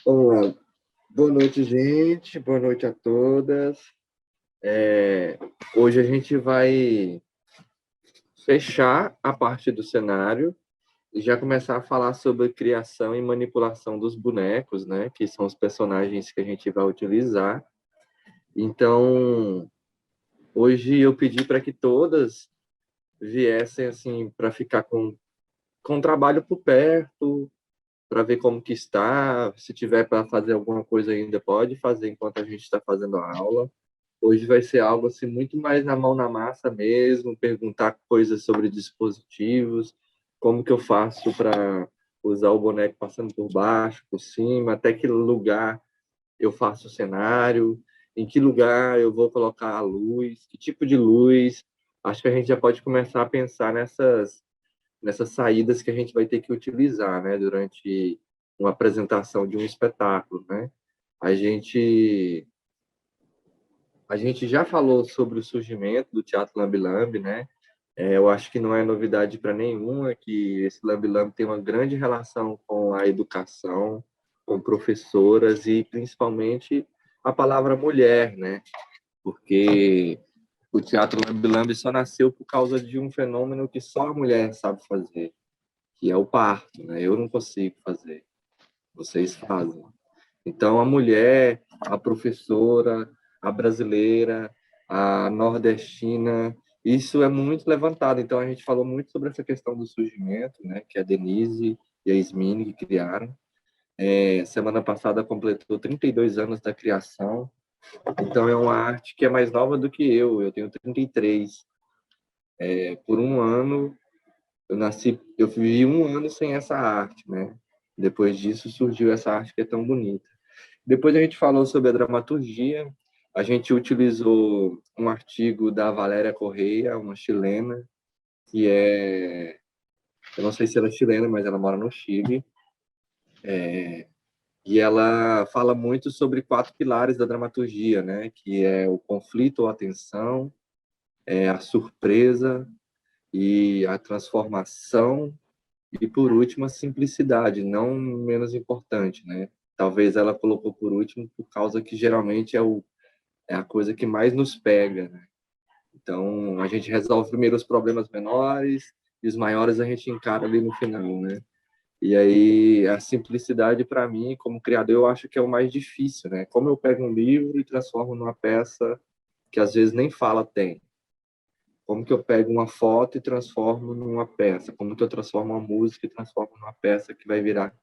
Olá, boa noite, gente. Boa noite a todas. Hoje a gente vai fechar a parte do cenário e já começar a falar sobre criação e manipulação dos bonecos, né? Que são os personagens que a gente vai utilizar. Então, hoje eu pedi para que todas viessem assim para ficar com o trabalho por perto, para ver como que está. Se tiver para fazer alguma coisa ainda, pode fazer enquanto a gente está fazendo a aula. Hoje vai ser algo assim muito mais na mão na massa mesmo, perguntar coisas sobre dispositivos, como que eu faço para usar o boneco passando por baixo, por cima, até que lugar eu faço o cenário, em que lugar eu vou colocar a luz, que tipo de luz. Acho que a gente já pode começar a pensar nessas saídas que a gente vai ter que utilizar, né, durante uma apresentação de um espetáculo, né? A gente a gente já falou sobre o surgimento do Teatro Lambe Lambe, né? Eu acho que não é novidade para nenhuma que esse Lambe Lambe tem uma grande relação com a educação, com professoras e principalmente a palavra mulher, né? Porque o Teatro Lambe Lambe só nasceu por causa de um fenômeno que só a mulher sabe fazer, que é o parto, né? Eu não consigo fazer, vocês fazem. Então, a mulher, a professora, a brasileira, a nordestina, isso é muito levantado. Então, a gente falou muito sobre essa questão do surgimento, né, que a Denise e a Ismine que criaram. Semana passada completou 32 anos da criação. Então, é uma arte que é mais nova do que eu tenho 33. Por um ano, eu vivi um ano sem essa arte, né? Depois disso surgiu essa arte que é tão bonita. Depois a gente falou sobre a dramaturgia, a gente utilizou um artigo da Valéria Correia, uma chilena, que eu não sei se ela é chilena, mas ela mora no Chile, e ela fala muito sobre 4 pilares da dramaturgia, né? Que é o conflito ou a tensão, a surpresa e a transformação, e por último a simplicidade, não menos importante, né? Talvez ela colocou por último por causa que geralmente é a coisa que mais nos pega, né? Então, a gente resolve primeiro os problemas menores e os maiores a gente encara ali no final, né? E aí, a simplicidade, para mim, como criador, eu acho que é o mais difícil, né? Como eu pego um livro e transformo numa peça que às vezes nem fala tem. Como que eu pego uma foto e transformo numa peça? Como que eu transformo uma música e transformo numa peça que vai virar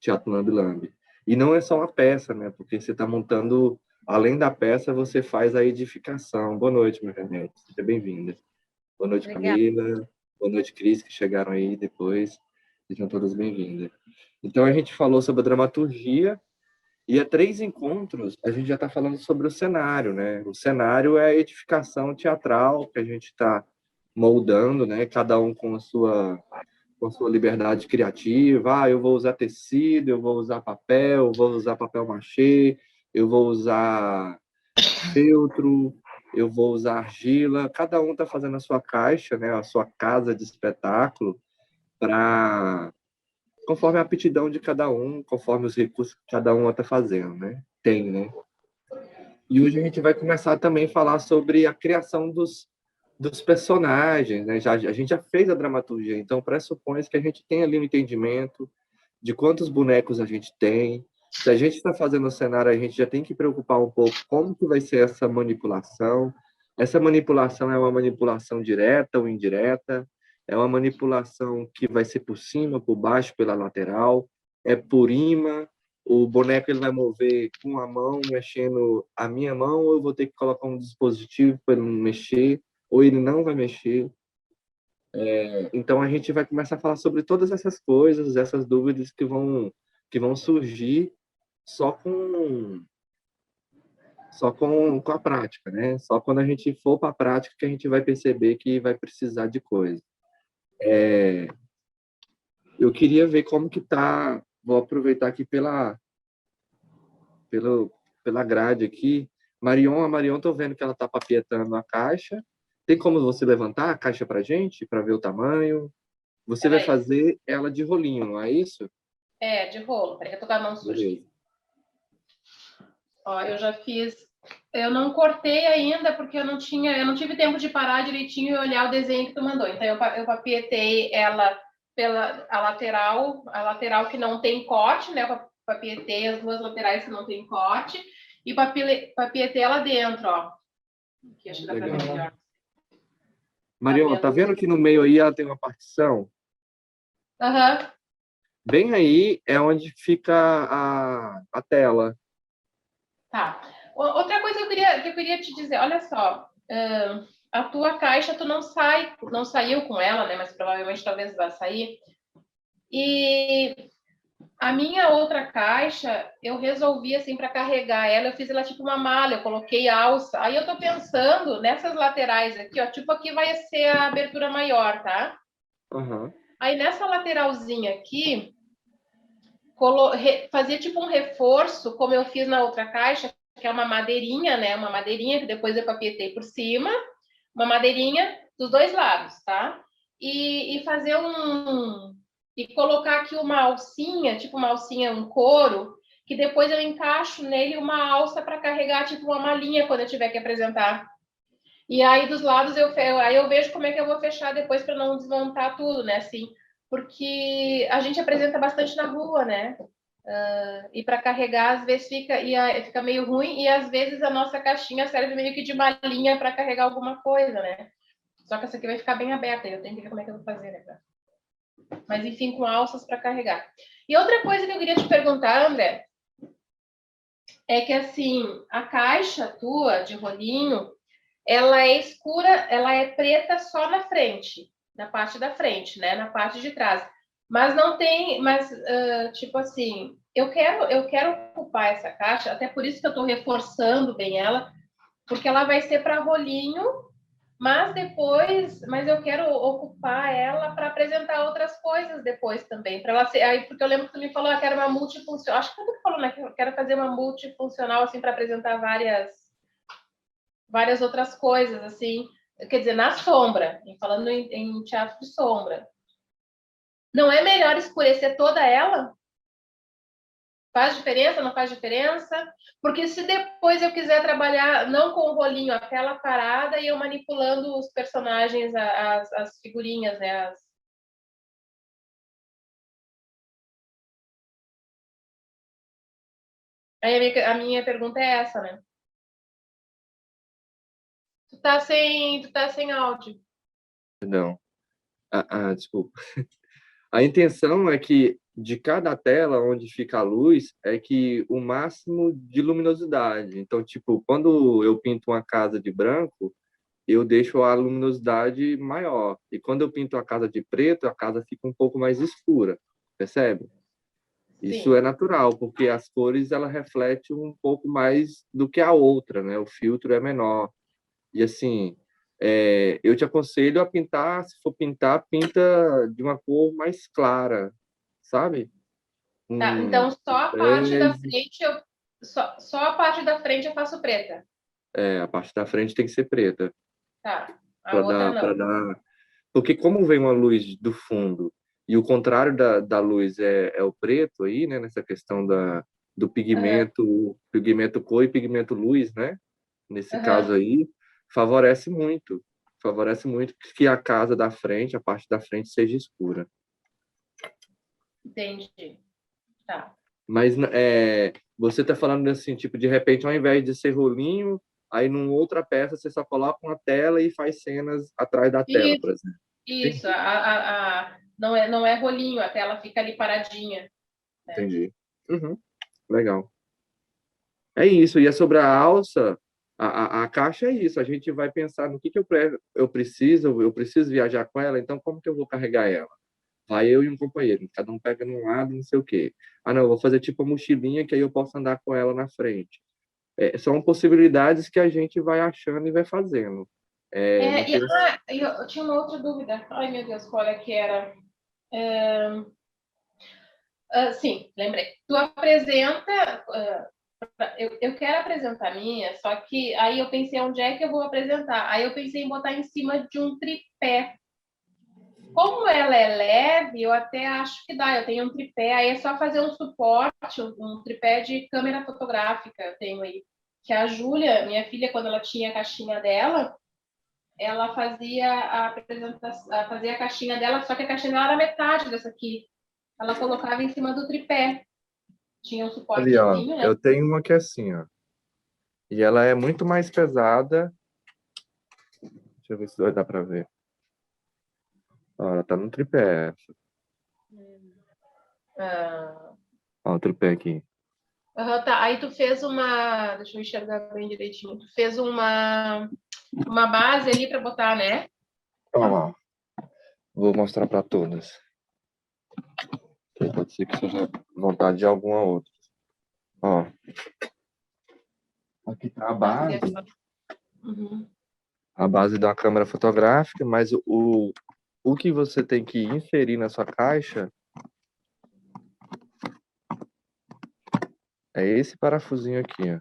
Teatro Lambe Lambe? E não é só uma peça, né? Porque você está montando, além da peça, você faz a edificação. Boa noite, meu remédio. Seja bem-vinda. Boa noite, Obrigada. Camila. Boa noite, Cris, que chegaram aí depois. Sejam todas bem-vindas. Então, a gente falou sobre a dramaturgia, e há 3 encontros a gente já está falando sobre o cenário, né? O cenário é a edificação teatral que a gente está moldando, né? Cada um com a sua liberdade criativa. Eu vou usar tecido, eu vou usar papel, eu vou usar papel machê, eu vou usar feltro, eu vou usar argila. Cada um está fazendo a sua caixa, né? A sua casa de espetáculo para conforme a aptidão de cada um, conforme os recursos que cada um está fazendo, né? Tem, né? E hoje a gente vai começar também a falar sobre a criação dos personagens, né? A gente já fez a dramaturgia, então pressupõe que a gente tem ali um entendimento de quantos bonecos a gente tem. Se a gente está fazendo o cenário, a gente já tem que preocupar um pouco como que vai ser essa manipulação. Essa manipulação é uma manipulação direta ou indireta? É uma manipulação que vai ser por cima, por baixo, pela lateral? É por imã? O boneco ele vai mover com a mão, mexendo a minha mão, ou eu vou ter que colocar um dispositivo para ele mexer, ou ele não vai mexer? Então a gente vai começar a falar sobre todas essas coisas, essas dúvidas que vão surgir só com a prática, né? Só quando a gente for para a prática que a gente vai perceber que vai precisar de coisa. Eu queria ver como que tá. Vou aproveitar aqui pelo, pela grade aqui. A Marion, tô vendo que ela tá papietando a caixa. Tem como você levantar a caixa pra gente, para ver o tamanho? Você vai Peraí. fazer ela de rolinho, não é isso? É, de rolo. Peraí que eu tô com a mão suja Beleza. aqui. Ó, eu já fiz. Eu não cortei ainda porque eu não tive tempo de parar direitinho e olhar o desenho que tu mandou. Então eu papietei ela pela a lateral que não tem corte, né? Eu papietei as duas laterais que não tem corte e papietei ela dentro, ó. Aqui acho que dá para ver Legal. melhor. Tá Mariana, tá vendo? vendo que no meio aí ela tem uma partição? Aham. Bem aí é onde fica a tela. Tá. Outra coisa que eu queria te dizer, olha só, a tua caixa tu não saiu com ela, né? Mas provavelmente talvez vá sair. E a minha outra caixa, eu resolvi assim para carregar ela, eu fiz ela tipo uma malha, eu coloquei alça. Aí eu tô pensando nessas laterais aqui, ó, tipo aqui vai ser a abertura maior, tá? Aham. Aí nessa lateralzinha aqui, fazia tipo um reforço, como eu fiz na outra caixa, que é uma madeirinha, né? Uma madeirinha que depois eu papietei por cima, uma madeirinha dos dois lados, tá? E fazer e colocar aqui uma alcinha, tipo uma alcinha, um couro, que depois eu encaixo nele uma alça para carregar, tipo uma malinha quando eu tiver que apresentar. E aí dos lados aí eu vejo como é que eu vou fechar depois para não desmontar tudo, né? Assim, porque a gente apresenta bastante na rua, né? E para carregar, às vezes fica meio ruim, e às vezes a nossa caixinha serve meio que de malinha para carregar alguma coisa, né? Só que essa aqui vai ficar bem aberta, eu tenho que ver como é que eu vou fazer, né? Mas enfim, com alças para carregar. E outra coisa que eu queria te perguntar, André, é que assim, a caixa tua de rolinho, ela é escura, ela é preta só na frente, na parte da frente, né? Na parte de trás. Mas não tem, tipo assim, eu quero ocupar essa caixa, até por isso que eu estou reforçando bem ela, porque ela vai ser para rolinho, mas eu quero ocupar ela para apresentar outras coisas depois também, para ela ser, aí porque eu lembro que tu me falou que era uma multifuncional, acho que tu falou, né, que eu quero fazer uma multifuncional assim para apresentar várias outras coisas assim, quer dizer, na sombra, falando em teatro de sombra. Não é melhor escurecer toda ela? Faz diferença, não faz diferença? Porque se depois eu quiser trabalhar não com o rolinho, a tela parada e eu manipulando os personagens, as figurinhas, né? Aí a minha pergunta é essa, né? Tu tá sem áudio. Não. Desculpa. A intenção é que de cada tela onde fica a luz é que o máximo de luminosidade. Então, tipo, quando eu pinto uma casa de branco, eu deixo a luminosidade maior. E quando eu pinto a casa de preto, a casa fica um pouco mais escura. Percebe? Isso Sim. é natural, porque as cores ela reflete um pouco mais do que a outra, né? O filtro é menor. E assim, eu te aconselho a pintar, se for pintar, pinta de uma cor mais clara, sabe? Tá, então só a parte da Bege. frente só a parte da frente eu faço preta. A parte da frente tem que ser preta, Tá. A para outra para não. dar, porque como vem uma luz do fundo e o contrário da luz é o preto aí, né? Nessa questão do Aham, pigmento cor e pigmento luz, né? Nesse caso aham, aí, favorece muito que a casa da frente, a parte da frente seja escura. entendi. Tá. Mas você está falando assim, tipo, de repente, ao invés de ser rolinho, aí numa outra peça você só coloca uma tela e faz cenas atrás da tela, por Isso, exemplo. isso. Entendi, Não é rolinho, a tela fica ali paradinha, né? entendi. Uhum, legal. É isso. E é sobre a alça, a caixa é isso. A gente vai pensar no que eu preciso viajar com ela, então como que eu vou carregar ela? Vai eu e um companheiro, cada um pega num lado, não sei o quê. Ah, não, eu vou fazer tipo uma mochilinha que aí eu posso andar com ela na frente. São possibilidades que a gente vai achando e vai fazendo. Não tem... Eu tinha uma outra dúvida. Ai, meu Deus, qual é que era? Sim, lembrei. Tu apresenta eu quero apresentar a minha, só que aí eu pensei onde é que eu vou apresentar. Aí eu pensei em botar em cima de um tripé. Como ela é leve, eu até acho que dá. Eu tenho um tripé, aí é só fazer um suporte, um tripé de câmera fotográfica, eu tenho aí. Que a Júlia, minha filha, quando ela tinha a caixinha dela, ela fazia a apresentação, fazia a caixinha dela, só que a caixinha dela era metade dessa aqui. Ela colocava em cima do tripé. Tinha um Ali, ó, suportezinho, né? eu tenho uma que é assim, ó. E ela é muito mais pesada. Deixa eu ver se vai dar pra ver. Ó, ela tá no tripé. Ah, Ó, o tripé aqui. tá. Aí tu fez uma. Deixa eu enxergar bem direitinho. Tu fez uma base ali para botar, né? Ó lá. Vou mostrar pra todas. Que pode ser que seja vontade de alguma outra. Ó. Aqui tá a base. Uhum. A base da câmera fotográfica, mas o que você tem que inserir na sua caixa é esse parafusinho aqui, ó.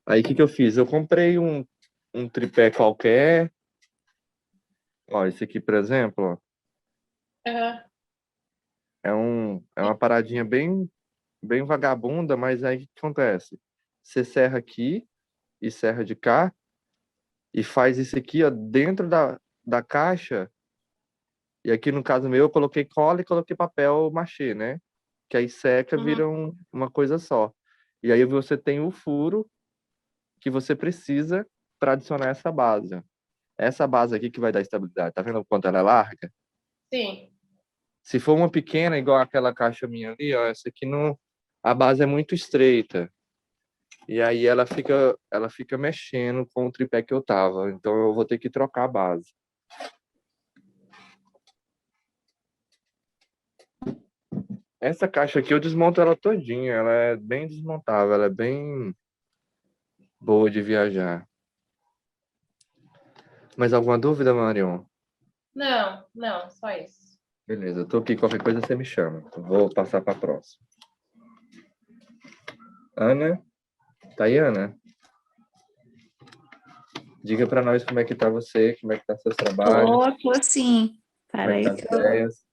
Aí o que que eu fiz? Eu comprei um tripé qualquer. Ó, esse aqui, por exemplo, ó, Uhum. é uma paradinha bem vagabunda, mas aí o que que acontece? Você serra aqui e serra de cá e faz isso aqui, ó, dentro da caixa. E aqui no caso meu, eu coloquei cola e coloquei papel machê, né? Que aí seca, Uhum. vira uma coisa só. E aí você tem o furo que você precisa para adicionar essa base. Essa base aqui que vai dar estabilidade. Tá vendo o quanto ela é larga? Sim. Se for uma pequena, igual aquela caixa minha ali, ó, essa aqui não, a base é muito estreita. E aí ela fica mexendo com o tripé que eu tava. Então eu vou ter que trocar a base. Essa caixa aqui eu desmonto ela todinha, ela é bem desmontável, ela é bem boa de viajar. Mais alguma dúvida, Marion? Não, não, só isso. Beleza, eu tô aqui, qualquer coisa você me chama. Vou passar para a próxima. Ana? Tá aí, Ana? Diga para nós como é que tá você, como é que tá seus trabalhos, Tô sim. como é que Peraí tá as que ideias.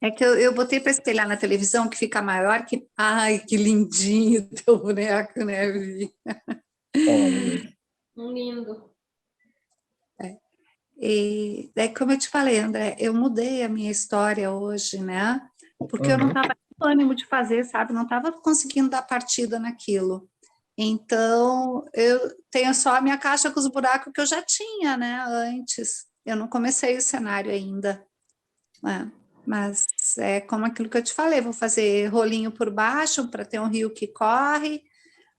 é que eu botei para espelhar na televisão que fica maior que. Ai, que lindinho teu boneco, né, Vi? Olha, Lindo. E daí, como eu te falei, André, eu mudei a minha história hoje, né? Porque eu não uhum. estava com ânimo de fazer, sabe? Não estava conseguindo dar partida naquilo. Então, eu tenho só a minha caixa com os buracos que eu já tinha, né? Antes. Eu não comecei o cenário ainda. Né? Mas é como aquilo que eu te falei, vou fazer rolinho por baixo para ter um rio que corre,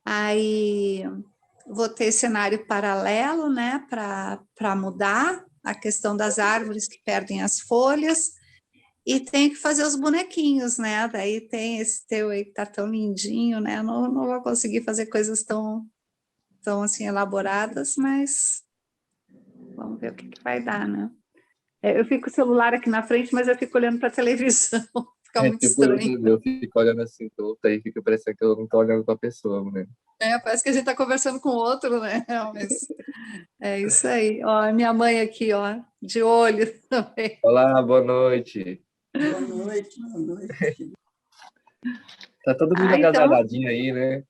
aí vou ter cenário paralelo, né, para mudar a questão das árvores que perdem as folhas, e tenho que fazer os bonequinhos, né, daí tem esse teu aí que tá tão lindinho, né, não vou conseguir fazer coisas tão assim elaboradas, mas vamos ver o que vai dar, né. Eu fico com o celular aqui na frente, mas eu fico olhando para a televisão, fica É muito tipo eu estranho. também, eu fico olhando assim, torto, aí fica parecendo que eu não tô olhando pra pessoa, né? Parece que a gente está conversando com outro, né? Mas é isso aí. Ó, minha mãe aqui, ó, de olho também. Olá, boa noite. Boa noite, boa noite. Tá todo mundo Então, agasalhadinho aí, né?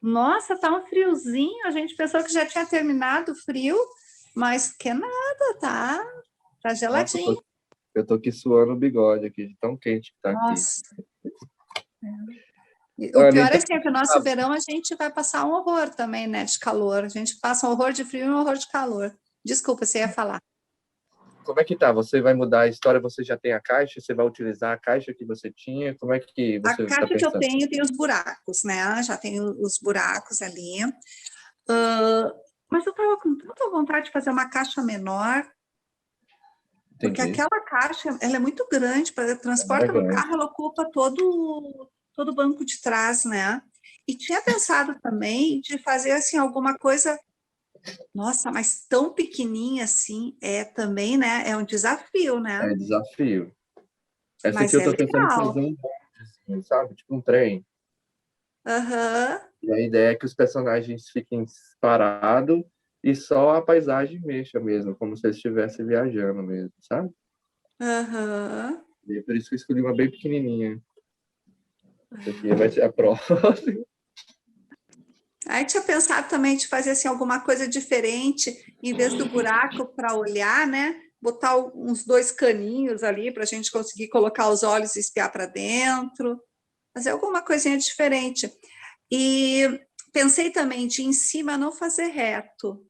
nossa, tá um friozinho. A gente pensou que já tinha terminado o frio, mas que nada, tá Nossa, geladinho. eu tô aqui suando o bigode aqui, de tão quente que tá aqui. Nossa. O Ana, pior é então, que o nosso verão a gente vai passar um horror também, né, de calor. A gente passa um horror de frio e um horror de calor. Desculpa, você ia falar. como é que tá? Você vai mudar a história? Você já tem a caixa? Você vai utilizar a caixa que você tinha? Como é que A você está caixa que eu pensando? tenho tem os buracos, né? Já tenho os buracos ali. Mas eu estava com tanta vontade de fazer uma caixa menor, porque Entendi. aquela caixa ela é muito grande, para Ela é transporta no grande. carro, ela ocupa todo o banco de trás, né? E tinha pensado também de fazer assim alguma coisa, nossa, mas tão pequenininha assim, também, né? É um desafio, né? É desafio. Essa aqui Mas eu é tô pensando em fazer legal. um bondezinho, sabe? Tipo um trem. Aham, E a ideia é que os personagens fiquem parados e só a paisagem mexa mesmo, como se eles estivessem viajando mesmo, sabe? aham. E é por isso que eu escolhi uma bem pequenininha. Essa aqui vai ser a próxima. Aí tinha pensado também de fazer assim, alguma coisa diferente, em vez do buraco para olhar, né? Botar uns dois caninhos ali para a gente conseguir colocar os olhos e espiar para dentro. Fazer alguma coisinha diferente. E pensei também de em cima não fazer reto,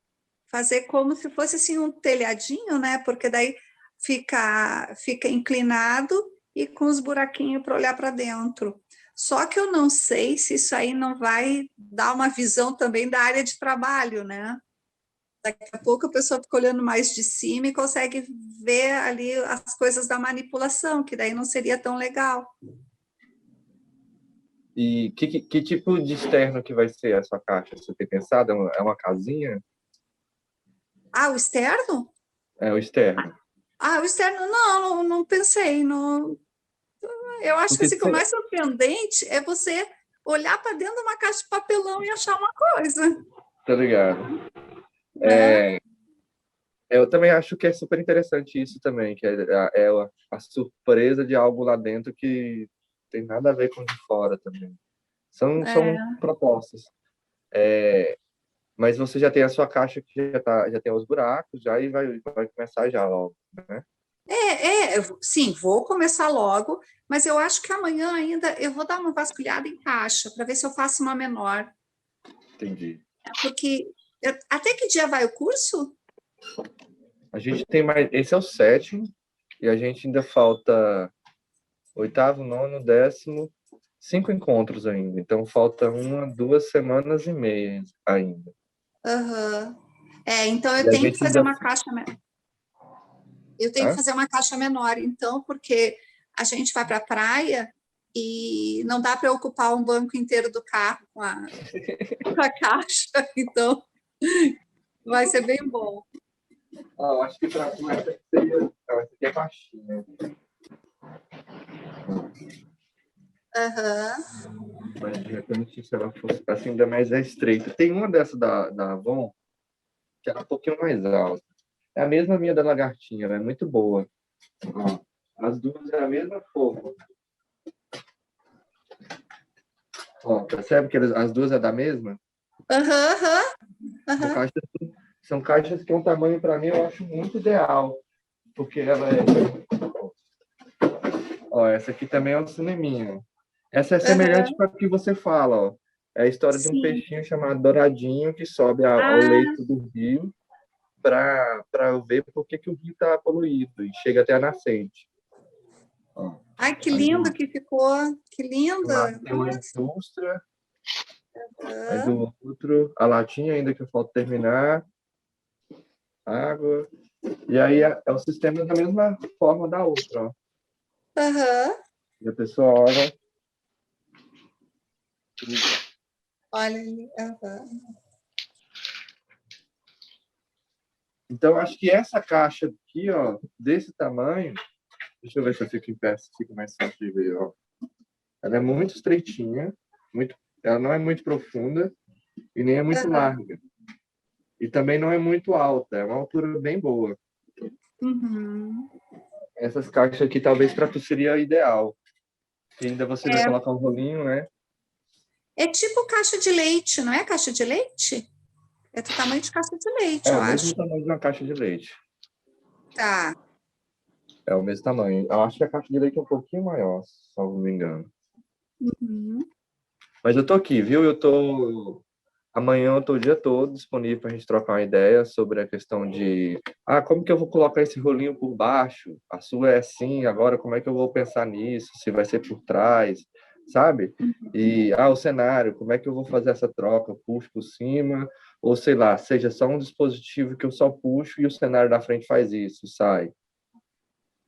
fazer como se fosse assim um telhadinho, né? Porque daí fica inclinado e com os buraquinhos para olhar para dentro. Só que eu não sei se isso aí não vai dar uma visão também da área de trabalho, né? Daqui a pouco a pessoa fica olhando mais de cima e consegue ver ali as coisas da manipulação, que daí não seria tão legal. E que tipo de externo que vai ser a sua caixa? Você tem pensado? É uma casinha? Ah, o externo? É o externo. Ah, o externo, não pensei. Não. Eu acho que Porque, assim, que o mais surpreendente é você olhar para dentro de uma caixa de papelão e achar uma coisa, tá ligado? né? Eu também acho que é super interessante isso também, que a surpresa de algo lá dentro que tem nada a ver com o de fora também. São É, propostas. Mas você já tem a sua caixa que já tem os buracos, já e vai começar já logo, né? sim, vou começar logo, mas eu acho que amanhã ainda eu vou dar uma vasculhada em caixa para ver se eu faço uma menor, Entendi. porque até que dia vai o curso? A gente tem mais. Esse é o sétimo, e a gente ainda falta oitavo, nono, décimo, 5 encontros ainda. Então falta 2 semanas e meia ainda. Aham. Então E eu a tenho que gente fazer ainda. uma caixa, eu tenho que Hã? fazer uma caixa menor, então, porque a gente vai para a praia e não dá para ocupar um banco inteiro do carro com a caixa, então vai ser bem bom. Eu acho que para essa seria. Não, essa aqui é baixinha. Aham. Mas de repente, se ela fosse assim, ainda mais é estreita. Tem uma dessa da Avon, que ela é um pouquinho mais alta. É a mesma minha da Lagartinha, ela é muito boa. Ó, as duas é a mesma forma. Ó, percebe que as duas é da mesma? Aham, aham, São aham. caixas, são caixas que um tamanho, para mim, eu acho muito ideal. Porque ela é. Ó, essa aqui também é um cineminha. Essa é semelhante Aham. para o que você fala, ó. É a história de um Sim. peixinho chamado Douradinho que sobe ao Ah, leito do rio para ver por que o rio está poluído e chega até a nascente. Ó, ai, que aí lindo que ficou. Que do lado linda. tem uma indústria, aí Aham, do outro a latinha ainda que falta terminar, água. E aí é o sistema da mesma forma da outra, ó. aham. E a pessoa olha. Olha ali. Aham. Então, acho que essa caixa aqui, ó, desse tamanho, deixa eu ver se eu fico em pé, se fica mais fácil de ver, ó. Ela é muito estreitinha, ela não é muito profunda e nem é muito Aham. larga. E também não é muito alta, é uma altura bem boa. Uhum. Essas caixas aqui talvez para tu seria ideal. E ainda você vai É, colocar um rolinho, né? é tipo caixa de leite, não é caixa de leite? É do tamanho de caixa de leite, É eu o mesmo acho. tamanho de uma caixa de leite. Tá. É o mesmo tamanho. Eu acho que a caixa de leite é um pouquinho maior, se não me engano. Uhum. Mas eu tô aqui, viu? Amanhã eu tô o dia todo disponível para a gente trocar uma ideia sobre a questão de como que eu vou colocar esse rolinho por baixo? A sua é assim, agora como é que eu vou pensar nisso? Se vai ser por trás, sabe? E o cenário, como é que eu vou fazer essa troca? Eu puxo por cima, ou sei lá, seja só um dispositivo que eu só puxo e o cenário da frente faz isso, sai.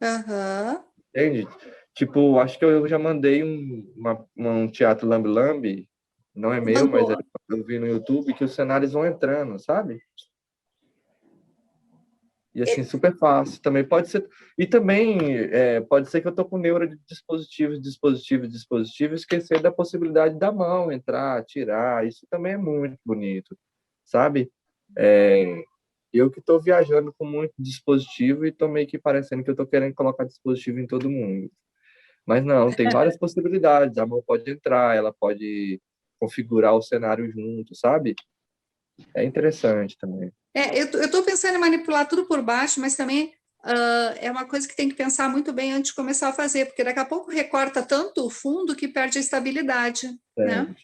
Aham. Entende? Tipo, acho que eu já mandei um teatro lambe-lambe, não é meu, mas Mandou. eu vi no YouTube que os cenários vão entrando, sabe? E assim, super fácil. Também pode ser. E também pode ser que eu tô com neura de dispositivos, esquecer da possibilidade da mão entrar, tirar. Isso também é muito bonito, sabe? É, eu que estou viajando com muito dispositivo e tô meio que parecendo que eu tô querendo colocar dispositivo em todo mundo. Mas não, tem várias possibilidades. A mão pode entrar, ela pode configurar o cenário junto, sabe? É interessante também. Eu estou pensando em manipular tudo por baixo, mas também é uma coisa que tem que pensar muito bem antes de começar a fazer, porque daqui a pouco recorta tanto o fundo que perde a estabilidade, né?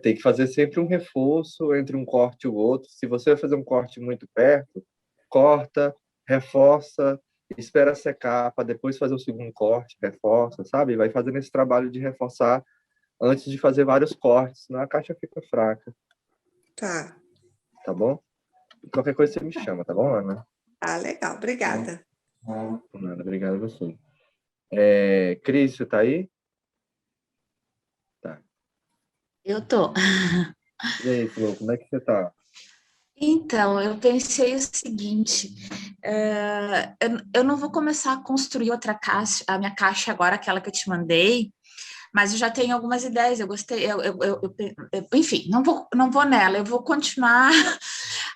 Tem que fazer sempre um reforço entre um corte e o outro. Se você vai fazer um corte muito perto, corta, reforça, espera secar para depois fazer o segundo corte, reforça, sabe? Vai fazendo esse trabalho de reforçar antes de fazer vários cortes, senão a caixa fica fraca. Tá. Tá bom? Qualquer coisa você me chama, tá bom, Ana? Ah, legal, obrigada. Nada, obrigado a você. Cris, você tá aí? Tá. Eu tô. E aí, Flor, como é que você tá? Então, eu pensei o seguinte, eu não vou começar a construir outra caixa, a minha caixa agora, aquela que eu te mandei, mas eu já tenho algumas ideias, eu gostei, enfim, não vou nela, eu vou continuar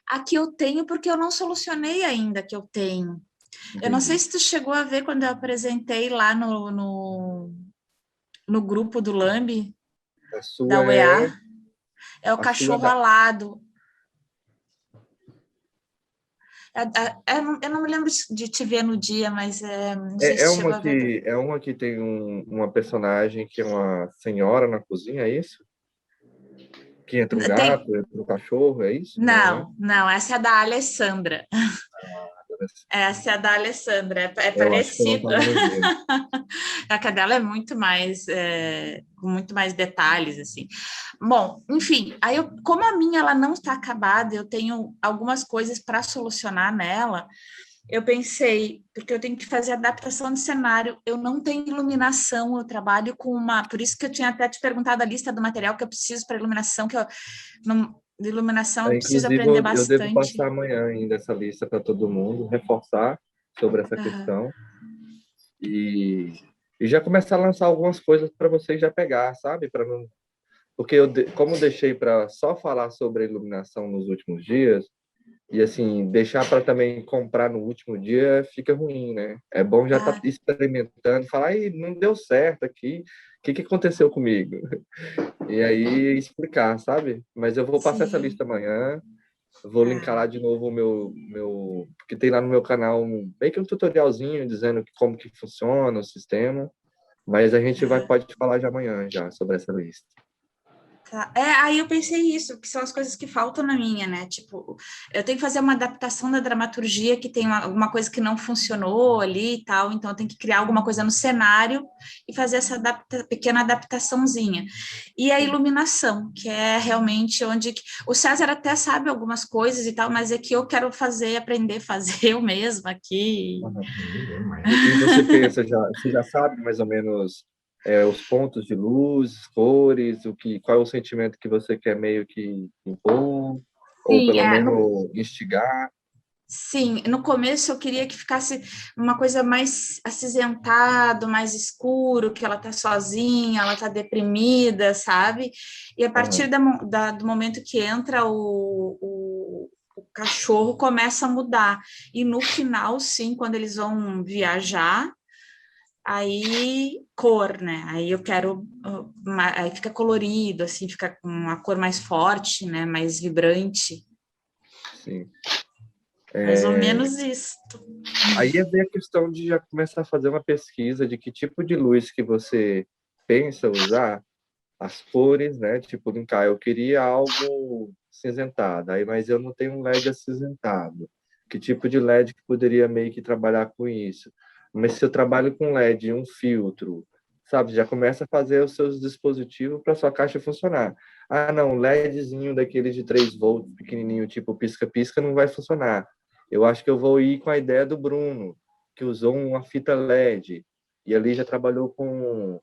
a que eu tenho, porque eu não solucionei ainda a que eu tenho. Eu não sei se tu chegou a ver quando eu apresentei lá no grupo do Lambi, A sua da UEA, é o a sua cachorro alado. Eu não me lembro de te ver no dia, mas não sei se chegou a ver. é uma que tem uma personagem que é uma senhora na cozinha, é isso? Que entra um Tem, gato, entra um cachorro, é isso? Não, né? não, essa é da Alessandra. Essa é a da Alessandra, é Eu acho que eu não parecido. estava no dia. A cadela é com muito mais detalhes, assim. Bom, enfim, aí como a minha ela não está acabada, eu tenho algumas coisas para solucionar nela. Eu pensei, porque eu tenho que fazer adaptação de cenário, eu não tenho iluminação, eu trabalho com por isso que eu tinha até te perguntado a lista do material que eu preciso para iluminação, de iluminação eu preciso Inclusive, aprender eu devo bastante. passar amanhã ainda essa lista para todo mundo, reforçar sobre essa questão e, e já começar a lançar algumas coisas para vocês já pegar, sabe? Para não, porque como deixei para só falar sobre a iluminação nos últimos dias, e assim, deixar para também comprar no último dia fica ruim, né? É bom já estar experimentando, falar, ai, não deu certo aqui, o que aconteceu comigo? E aí explicar, sabe? Mas eu vou passar essa lista amanhã, vou linkar lá de novo o meu, porque tem lá no meu canal meio que um tutorialzinho dizendo como que funciona o sistema, mas a gente pode falar de amanhã já sobre essa lista. Tá. Aí eu pensei isso, que são as coisas que faltam na minha, né? Tipo, eu tenho que fazer uma adaptação da dramaturgia, que tem alguma coisa que não funcionou ali e tal, então eu tenho que criar alguma coisa no cenário e fazer essa pequena adaptaçãozinha. E a iluminação, que é realmente onde... O César até sabe algumas coisas e tal, mas é que eu quero aprender a fazer eu mesma aqui. E você pensa, você já sabe mais ou menos os pontos de luz, cores, qual é o sentimento que você quer meio que impor, ou Sim, pelo menos instigar? sim, no começo eu queria que ficasse uma coisa mais acinzentado, mais escuro, que ela tá sozinha, ela tá deprimida, sabe? E a partir do momento que entra o cachorro, começa a mudar. E no final, sim, quando eles vão viajar, aí cor, né? Aí eu quero, aí fica colorido, assim, fica com uma cor mais forte, né? Mais vibrante. Sim. Mais ou menos isso. Aí é ver a questão de já começar a fazer uma pesquisa de que tipo de luz que você pensa usar, as cores, né? Tipo, linkar, eu queria algo cinzentado, aí, mas eu não tenho um LED acinzentado. Que tipo de LED que poderia meio que trabalhar com isso? Mas se eu trabalho com LED e um filtro, sabe? Já começa a fazer os seus dispositivos para sua caixa funcionar. Ah, não, LEDzinho daqueles de 3 volts, pequenininho, tipo pisca-pisca, não vai funcionar. Eu acho que eu vou ir com a ideia do Bruno, que usou uma fita LED e ali já trabalhou com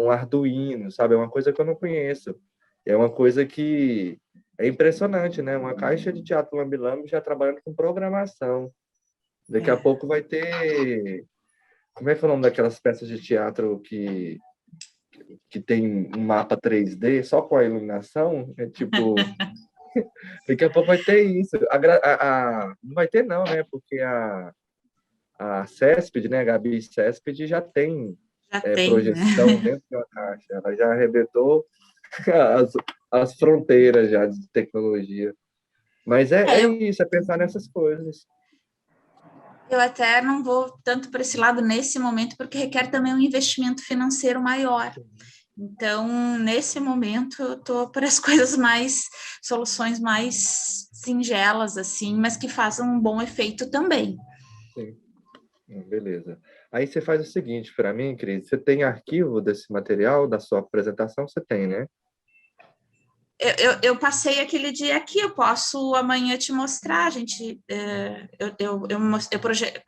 Arduino, sabe? É uma coisa que eu não conheço. É uma coisa que é impressionante, né? Uma caixa de teatro lambi-lambi já trabalhando com programação. Daqui a pouco vai ter... Como é que é o nome daquelas peças de teatro que tem um mapa 3D só com a iluminação? É tipo... Daqui a pouco vai ter isso. Não vai ter não, né? Porque a Céspide, né? A Gabi Céspide já tem Já tem, né? projeção dentro de uma caixa. Ela já arrebentou as, as fronteiras já de tecnologia. Mas é Eu, isso, é pensar nessas coisas. eu até não vou tanto para esse lado nesse momento, porque requer também um investimento financeiro maior. Então, nesse momento, eu estou para as coisas soluções mais singelas, assim, mas que façam um bom efeito também. Sim. Beleza. Aí você faz o seguinte para mim, Cris. Você tem arquivo desse material da sua apresentação? Você tem, né? Eu passei aquele dia aqui, eu posso amanhã te mostrar, gente.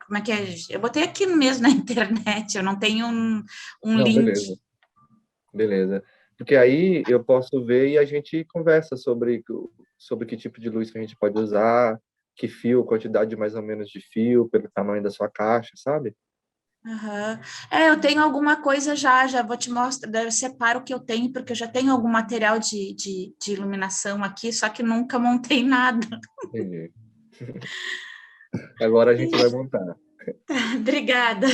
Como é que é? Eu botei aqui mesmo na internet, eu não tenho um Não, link. beleza. Beleza. Porque aí eu posso ver e a gente conversa sobre que tipo de luz que a gente pode usar, que fio, quantidade mais ou menos de fio, pelo tamanho da sua caixa, sabe? Uhum. Eu tenho alguma coisa já vou te mostrar, daí eu separo o que eu tenho, porque eu já tenho algum material de iluminação aqui, só que nunca montei nada. Entendi. Agora a gente vai montar. Obrigada,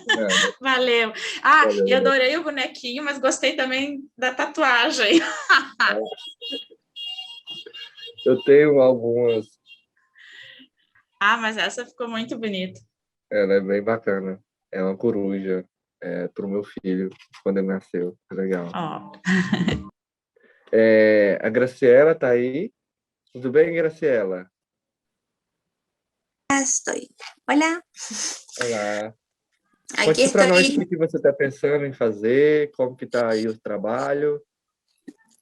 Nada. valeu. E Valeu. adorei o bonequinho, mas gostei também da tatuagem. Eu tenho algumas. Mas essa ficou muito bonita. Ela é bem bacana. É uma coruja. É pro meu filho, quando ele nasceu. Legal. Ó, A Graciela tá aí. Tudo bem, Graciela? Estoy. Hola, Olá. aquí Conte para nós o estoy. que você está pensando em fazer, como que está aí o trabalho.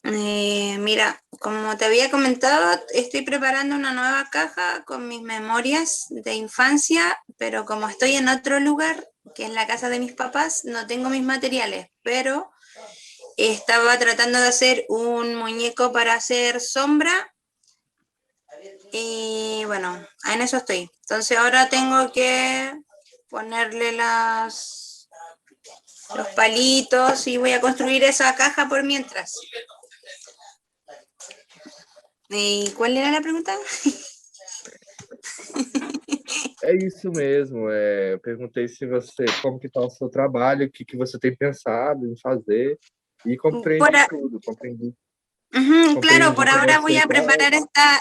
Mira, como te había comentado, estoy preparando una nueva caja con mis memorias de infancia, pero como estoy en otro lugar, que es la casa de mis papás, no tengo mis materiales, pero estaba tratando de hacer un muñeco para hacer sombra y bueno, en eso estoy. Entonces ahora tengo que ponerle los palitos y voy a construir esa caja por mientras. ¿Y cuál era la pregunta? É isso mesmo. Eu perguntei se como que está o seu trabalho, o que você tem pensado em fazer, e compreendi tudo. Claro, por Que ahora voy você a tá... preparar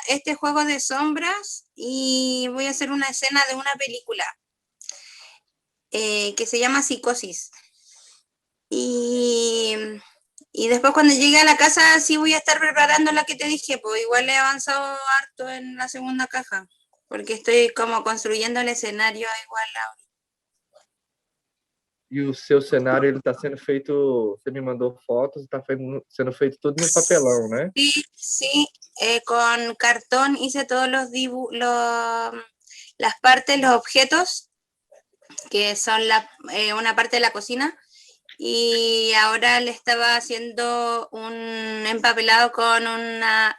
este juego de sombras y voy a hacer una escena de una película que se llama Psicosis. Y después cuando llegue a la casa sí voy a estar preparando la que te dije, pues igual he avanzado harto en la segunda caja, porque estoy como construyendo el escenario igual ahora. E o seu cenário ele está sendo feito. Você me mandou fotos, está sendo feito tudo no papelão, né? Sí, con cartón hice todos las partes, los objetos, que son una parte de la cocina, y ahora le estaba haciendo un empapelado con una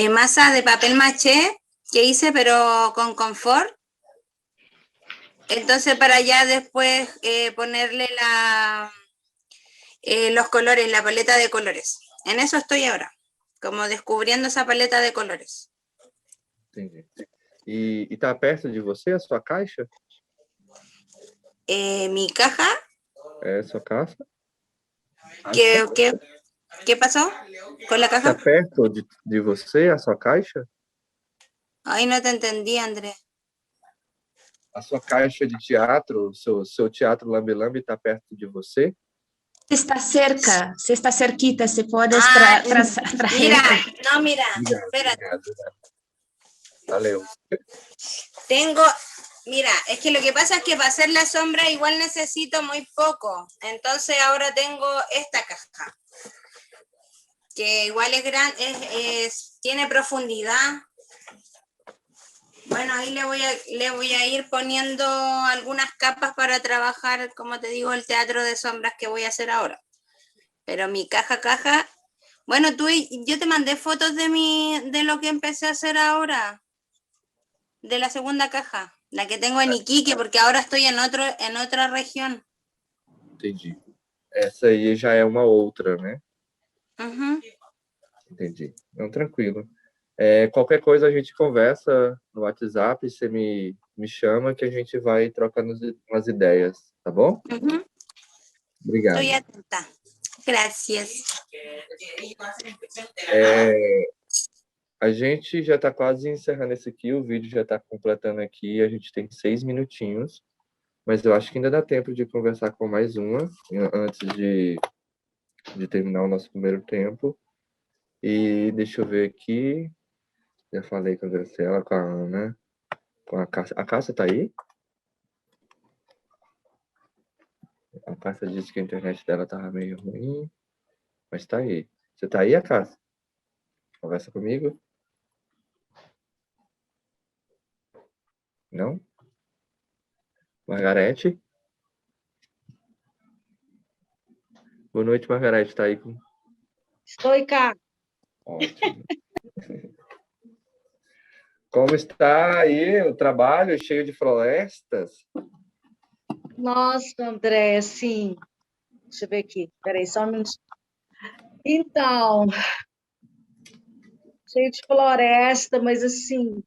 masa de papel maché que hice, pero con confort. Entonces para ya después ponerle los colores, la paleta de colores. En eso estoy ahora, como descubriendo esa paleta de colores. Entendi. E está perto de você a sua caixa? Mi caja. Sua caixa? ¿Qué pasó con la caja? Está perto de você a sua caixa? Ay, no te entendí, André. A sua caixa de teatro, seu teatro lambe-lambe está perto de você? está cerca, se está cerquita, se puedes Mira, no, mira, espérate. Obrigado. Valeu. Mira, es que lo que pasa es que para hacer la sombra igual necesito muy poco. Entonces ahora tengo esta caja, que igual es grande, tiene profundidad. Bueno, ahí le voy a ir poniendo algunas capas para trabajar, como te digo, el teatro de sombras que voy a hacer ahora. Pero mi caja, bueno, yo te mandé fotos de lo que empecé a hacer ahora. de la segunda caja, la que tengo en Iquique, porque ahora estoy en otra región. Entendi. Essa aí já é uma outra, né? Ujú. Entendi. Não, tranquilo. Qualquer coisa a gente conversa no WhatsApp, você me chama que a gente vai trocando umas ideias, tá bom? Ujú. Obrigado. Estoy atenta. Gracias. A gente já está quase encerrando esse aqui, o vídeo já está completando aqui, a gente tem 6 minutinhos, mas eu acho que ainda dá tempo de conversar com mais uma, antes de terminar o nosso primeiro tempo. E deixa eu ver aqui, já falei com a Graciela, com a Ana, com a Cássia. A Cássia tá aí? A Cássia disse que a internet dela tava meio ruim, mas tá aí. Você tá aí, a Cássia? Conversa comigo? Não? Margarete? Boa noite, Margarete. Tá aí? Estou cá. Ótimo. Como está aí o trabalho cheio de florestas? Nossa, André, sim. Deixa eu ver aqui. Espera aí, só um minuto. Então, cheio de floresta, mas assim,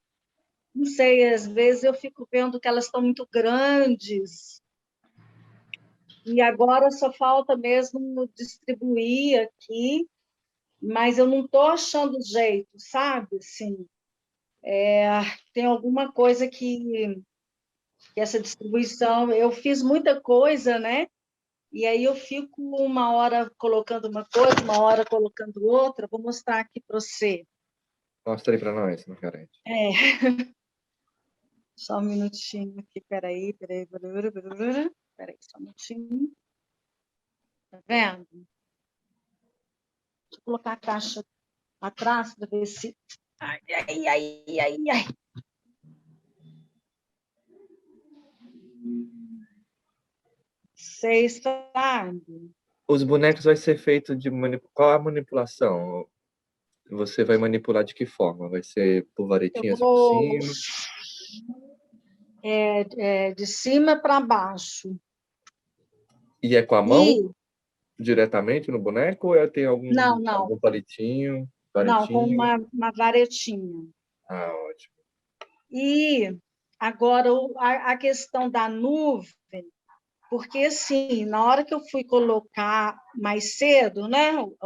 não sei, às vezes eu fico vendo que elas estão muito grandes. E agora só falta mesmo distribuir aqui, mas eu não estou achando jeito, sabe? Assim, tem alguma coisa que essa distribuição, eu fiz muita coisa, né? E aí eu fico uma hora colocando uma coisa, uma hora colocando outra. Vou mostrar aqui para você. Mostra aí para nós, Margarete. Só um minutinho aqui, peraí, só um minutinho. Tá vendo? Deixa eu colocar a caixa atrás para ver se... Ai. Vocês sabem? Os bonecos vai ser feito de qual a manipulação? Você vai manipular de que forma? Vai ser por varetinhas por cima? De cima para baixo. E é com a mão? Diretamente no boneco? Ou tem algum palitinho? Não, com Varetinho? uma varetinha. Ah, ótimo. E agora a questão da nuvem, porque assim, na hora que eu fui colocar mais cedo, né, o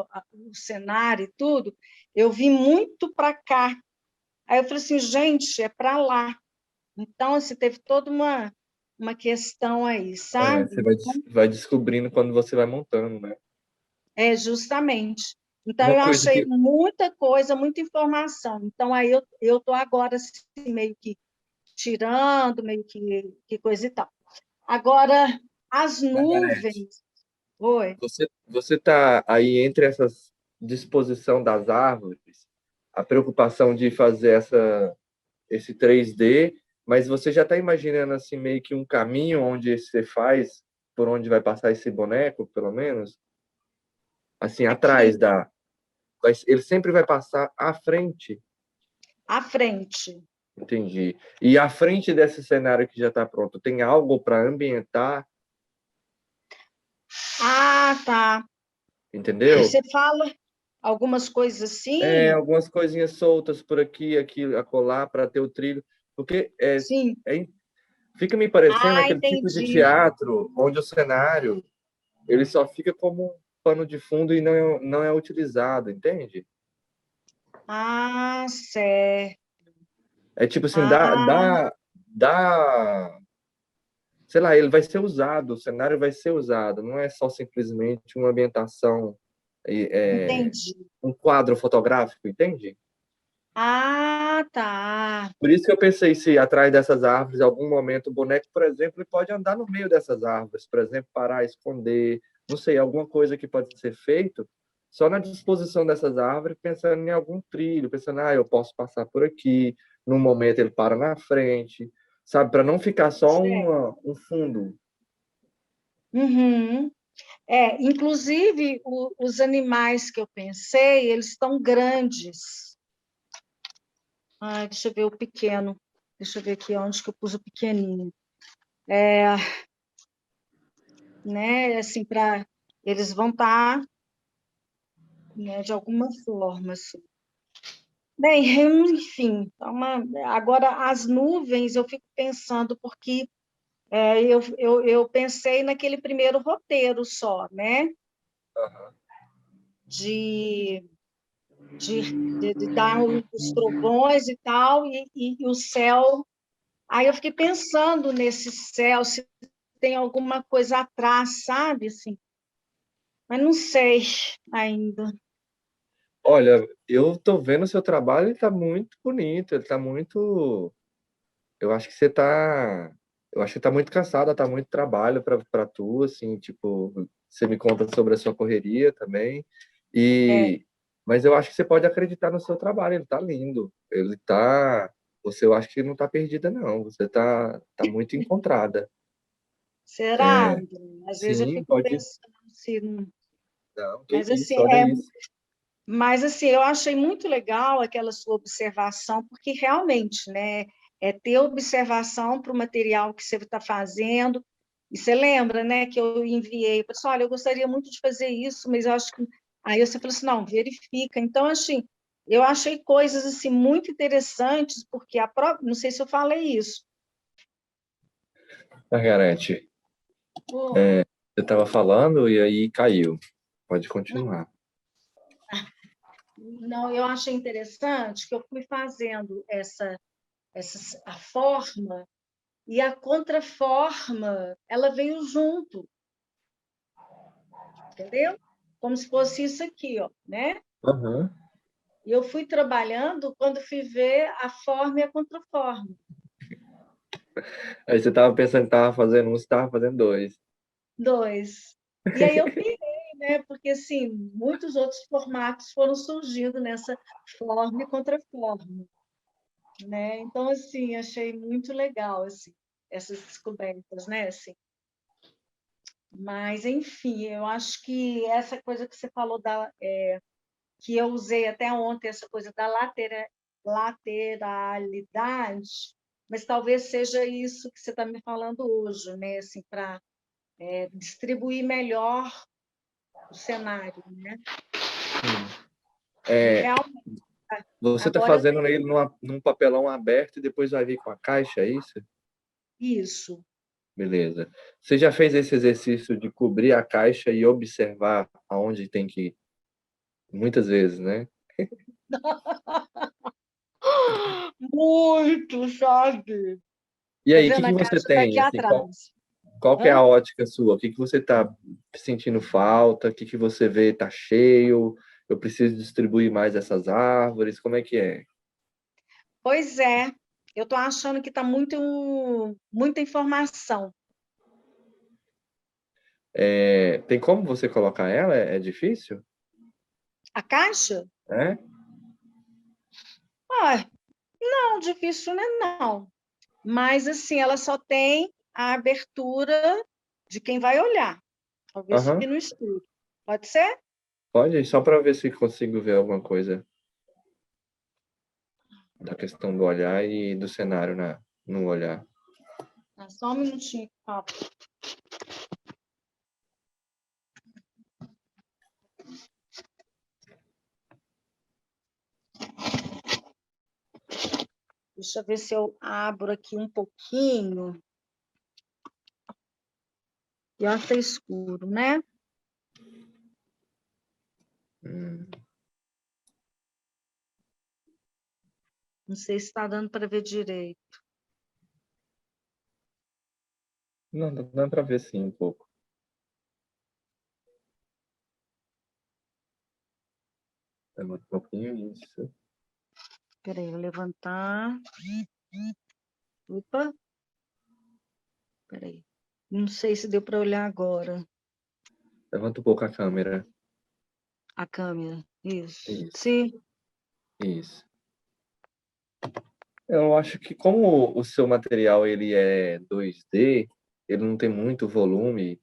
cenário e tudo, eu vi muito para cá. Aí eu falei assim, gente, é para lá. Então, assim, teve toda uma questão aí, sabe? Você vai descobrindo quando você vai montando, né? Justamente. Então, eu achei muita coisa, muita informação. Então, aí eu estou agora assim, meio que tirando, meio que coisa e tal. Agora, as nuvens... Oi? Você está aí entre essas disposição das árvores, a preocupação de fazer esse 3D, mas você já está imaginando assim meio que um caminho onde você faz, por onde vai passar esse boneco, pelo menos? Assim, atrás ele sempre vai passar à frente? À frente. Entendi. E à frente desse cenário que já está pronto, tem algo para ambientar? Ah, tá. Entendeu? Você fala algumas coisas assim? Algumas coisinhas soltas por aqui, acolá, para ter o trilho. Porque Sim. Fica me parecendo aquele entendi. tipo de teatro onde o cenário ele só fica como um pano de fundo e não é utilizado, entende? Ah, certo. É tipo assim, sei lá, ele vai ser usado, o cenário vai ser usado, não é só simplesmente uma ambientação, Entendi. um quadro fotográfico, entende? Ah, tá. Por isso que eu pensei se atrás dessas árvores, em algum momento, o boneco, por exemplo, ele pode andar no meio dessas árvores, por exemplo, parar, esconder, não sei, alguma coisa que pode ser feito só na disposição dessas árvores, pensando em algum trilho, pensando, eu posso passar por aqui, num momento ele para na frente, sabe, para não ficar só um fundo. Uhum. Inclusive, os animais que eu pensei, eles estão grandes. Deixa eu ver o pequeno. Deixa eu ver aqui onde que eu pus o pequenininho. Né, assim, para eles vão estar, né, de alguma forma, assim. Bem, enfim, agora as nuvens eu fico pensando, porque eu pensei naquele primeiro roteiro só, né? De, de dar os trovões e tal, e o céu. Aí eu fiquei pensando nesse céu, se tem alguma coisa atrás, sabe? Assim, mas não sei ainda. Olha, eu tô vendo o seu trabalho, ele tá muito bonito, ele tá muito. Eu acho que você tá. Eu acho que tá muito cansada, tá muito trabalho para tu, assim, tipo, você me conta sobre a sua correria também. É, E mas eu acho que você pode acreditar no seu trabalho, ele tá lindo. Ele tá. Você eu acho que não tá perdida, não. Você tá muito encontrada. será, É, André? Às vezes eu sim, fico pode. pensando se não. Não, que Mas assim, isso, olha isso. eu achei muito legal aquela sua observação, porque realmente, né, é ter observação para o material que você está fazendo. E você lembra, né, que eu enviei, pessoal, olha, eu gostaria muito de fazer isso, mas eu acho que. Aí você falou assim, não, verifica. Então, assim, eu achei coisas assim muito interessantes, porque a própria, não sei se eu falei isso. Margarete, você estava falando e aí caiu. Pode continuar. Não, eu achei interessante que eu fui fazendo a forma e a contraforma, ela veio junto, entendeu? Como se fosse isso aqui, ó, né? Aham. E eu fui trabalhando quando fui ver a forma e a contraforma. Aí você estava pensando que estava fazendo um, você estava fazendo dois. Dois. E aí eu pirei, né? Porque, assim, muitos outros formatos foram surgindo nessa forma e contraforma, né? Então, assim, achei muito legal, assim, essas descobertas, né? Assim, mas, enfim, eu acho que essa coisa que você falou que eu usei até ontem, essa coisa da lateralidade, mas talvez seja isso que você está me falando hoje, né? Assim, para distribuir melhor o cenário, né? É, Realmente, você está agora fazendo ele num papelão aberto e depois vai vir com a caixa, é isso? isso. Beleza. Você já fez esse exercício de cobrir a caixa e observar aonde tem que ir? Muitas vezes, né? Muito, sabe? E Tá aí, o que vendo? que A você caixa está aqui tem? Assim, atrás. qual que é a Hã? ótica sua? O que que você está sentindo falta? O que que você vê tá cheio? Eu preciso distribuir mais essas árvores? Como é que é? Pois é, eu estou achando que está muita informação. Tem como você colocar ela? É difícil? A caixa? É? Ah, não, difícil não é não. Mas, assim, ela só tem a abertura de quem vai olhar. Talvez Aham. fique no escuro. Pode ser? Pode, só para ver se consigo ver alguma coisa da questão do olhar e do cenário no olhar. Só um minutinho, por Deixa eu ver se eu abro aqui um pouquinho. E ó, tá escuro, né? Hum. Não sei se está dando para ver direito. Não, dá para ver sim um pouco. É um pouquinho isso. Espera aí, vou levantar. Opa, espera aí. Não sei se deu para olhar agora Levanta um pouco a câmera. a câmera. Isso. Isso, Sim. isso. Eu acho que como o seu material ele é 2D, ele não tem muito volume,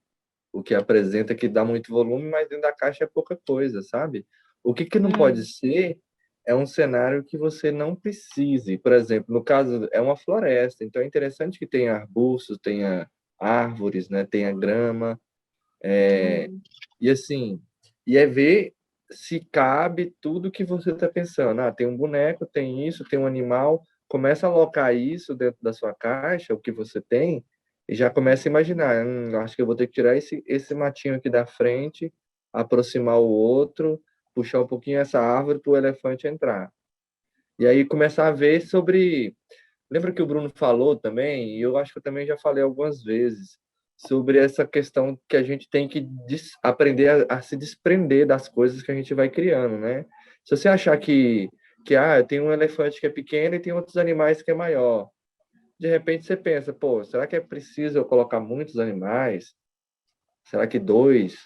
o que apresenta que dá muito volume, mas dentro da caixa é pouca coisa, sabe? O que que não pode ser é um cenário que você não precise. Por exemplo, no caso, é uma floresta, então é interessante que tenha arbustos, tenha árvores, né? Tenha grama, e assim, e é ver se cabe tudo que você está pensando. Ah, tem um boneco, tem isso, tem um animal. Começa a alocar isso dentro da sua caixa, o que você tem, e já começa a imaginar. Acho que eu vou ter que tirar esse matinho aqui da frente, aproximar o outro, puxar um pouquinho essa árvore para o elefante entrar. E aí começar a ver sobre. Lembra que o Bruno falou também, e eu acho que eu também já falei algumas vezes, sobre essa questão que a gente tem que aprender a se desprender das coisas que a gente vai criando, né? Se você achar que tem um elefante que é pequeno e tem outros animais que é maior, de repente você pensa, pô, será que é preciso eu colocar muitos animais? Será que dois,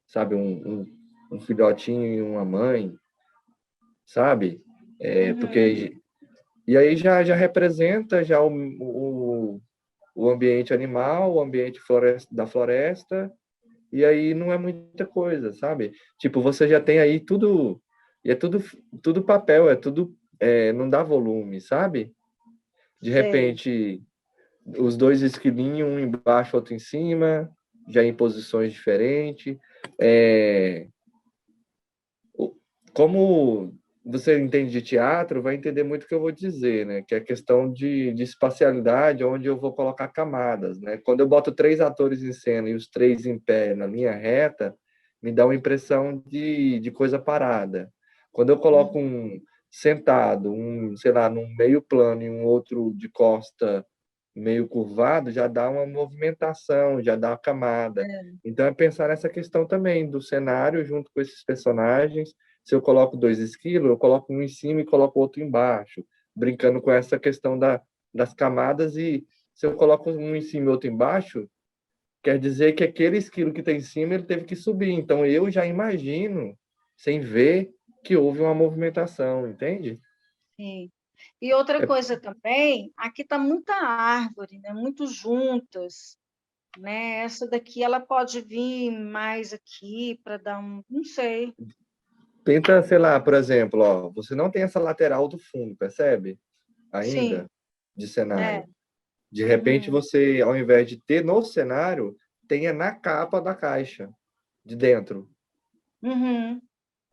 sabe, um filhotinho e uma mãe, sabe? Porque e aí já representa já o ambiente animal, o ambiente da floresta, e aí não é muita coisa, sabe? Tipo, você já tem aí tudo, e é tudo papel, não dá volume, sabe? De Sei. repente, os dois esquilinhos, um embaixo, outro em cima, já em posições diferentes. Como você entende de teatro, vai entender muito o que eu vou dizer, né? Que é a questão de espacialidade, onde eu vou colocar camadas, né? Quando eu boto 3 atores em cena e os 3 em pé na linha reta, me dá uma impressão de coisa parada. Quando eu coloco um sentado, sei lá, num meio plano e um outro de costa meio curvado, já dá uma movimentação, já dá uma camada. Então é pensar nessa questão também do cenário junto com esses personagens. Se eu coloco 2 esquilos, eu coloco um em cima e coloco outro embaixo, brincando com essa questão das camadas. E se eu coloco um em cima e outro embaixo, quer dizer que aquele esquilo que está em cima ele teve que subir. Então eu já imagino, sem ver, que houve uma movimentação, entende? Sim. E outra É, coisa também, aqui está muita árvore, né? Muito juntas, né? Essa daqui ela pode vir mais aqui para dar não sei. tenta, sei lá, por exemplo, ó, você não tem essa lateral do fundo, percebe? Sim, Ainda, de cenário. é. De repente, você, ao invés de ter no cenário, tenha na capa da caixa, de dentro. Uhum.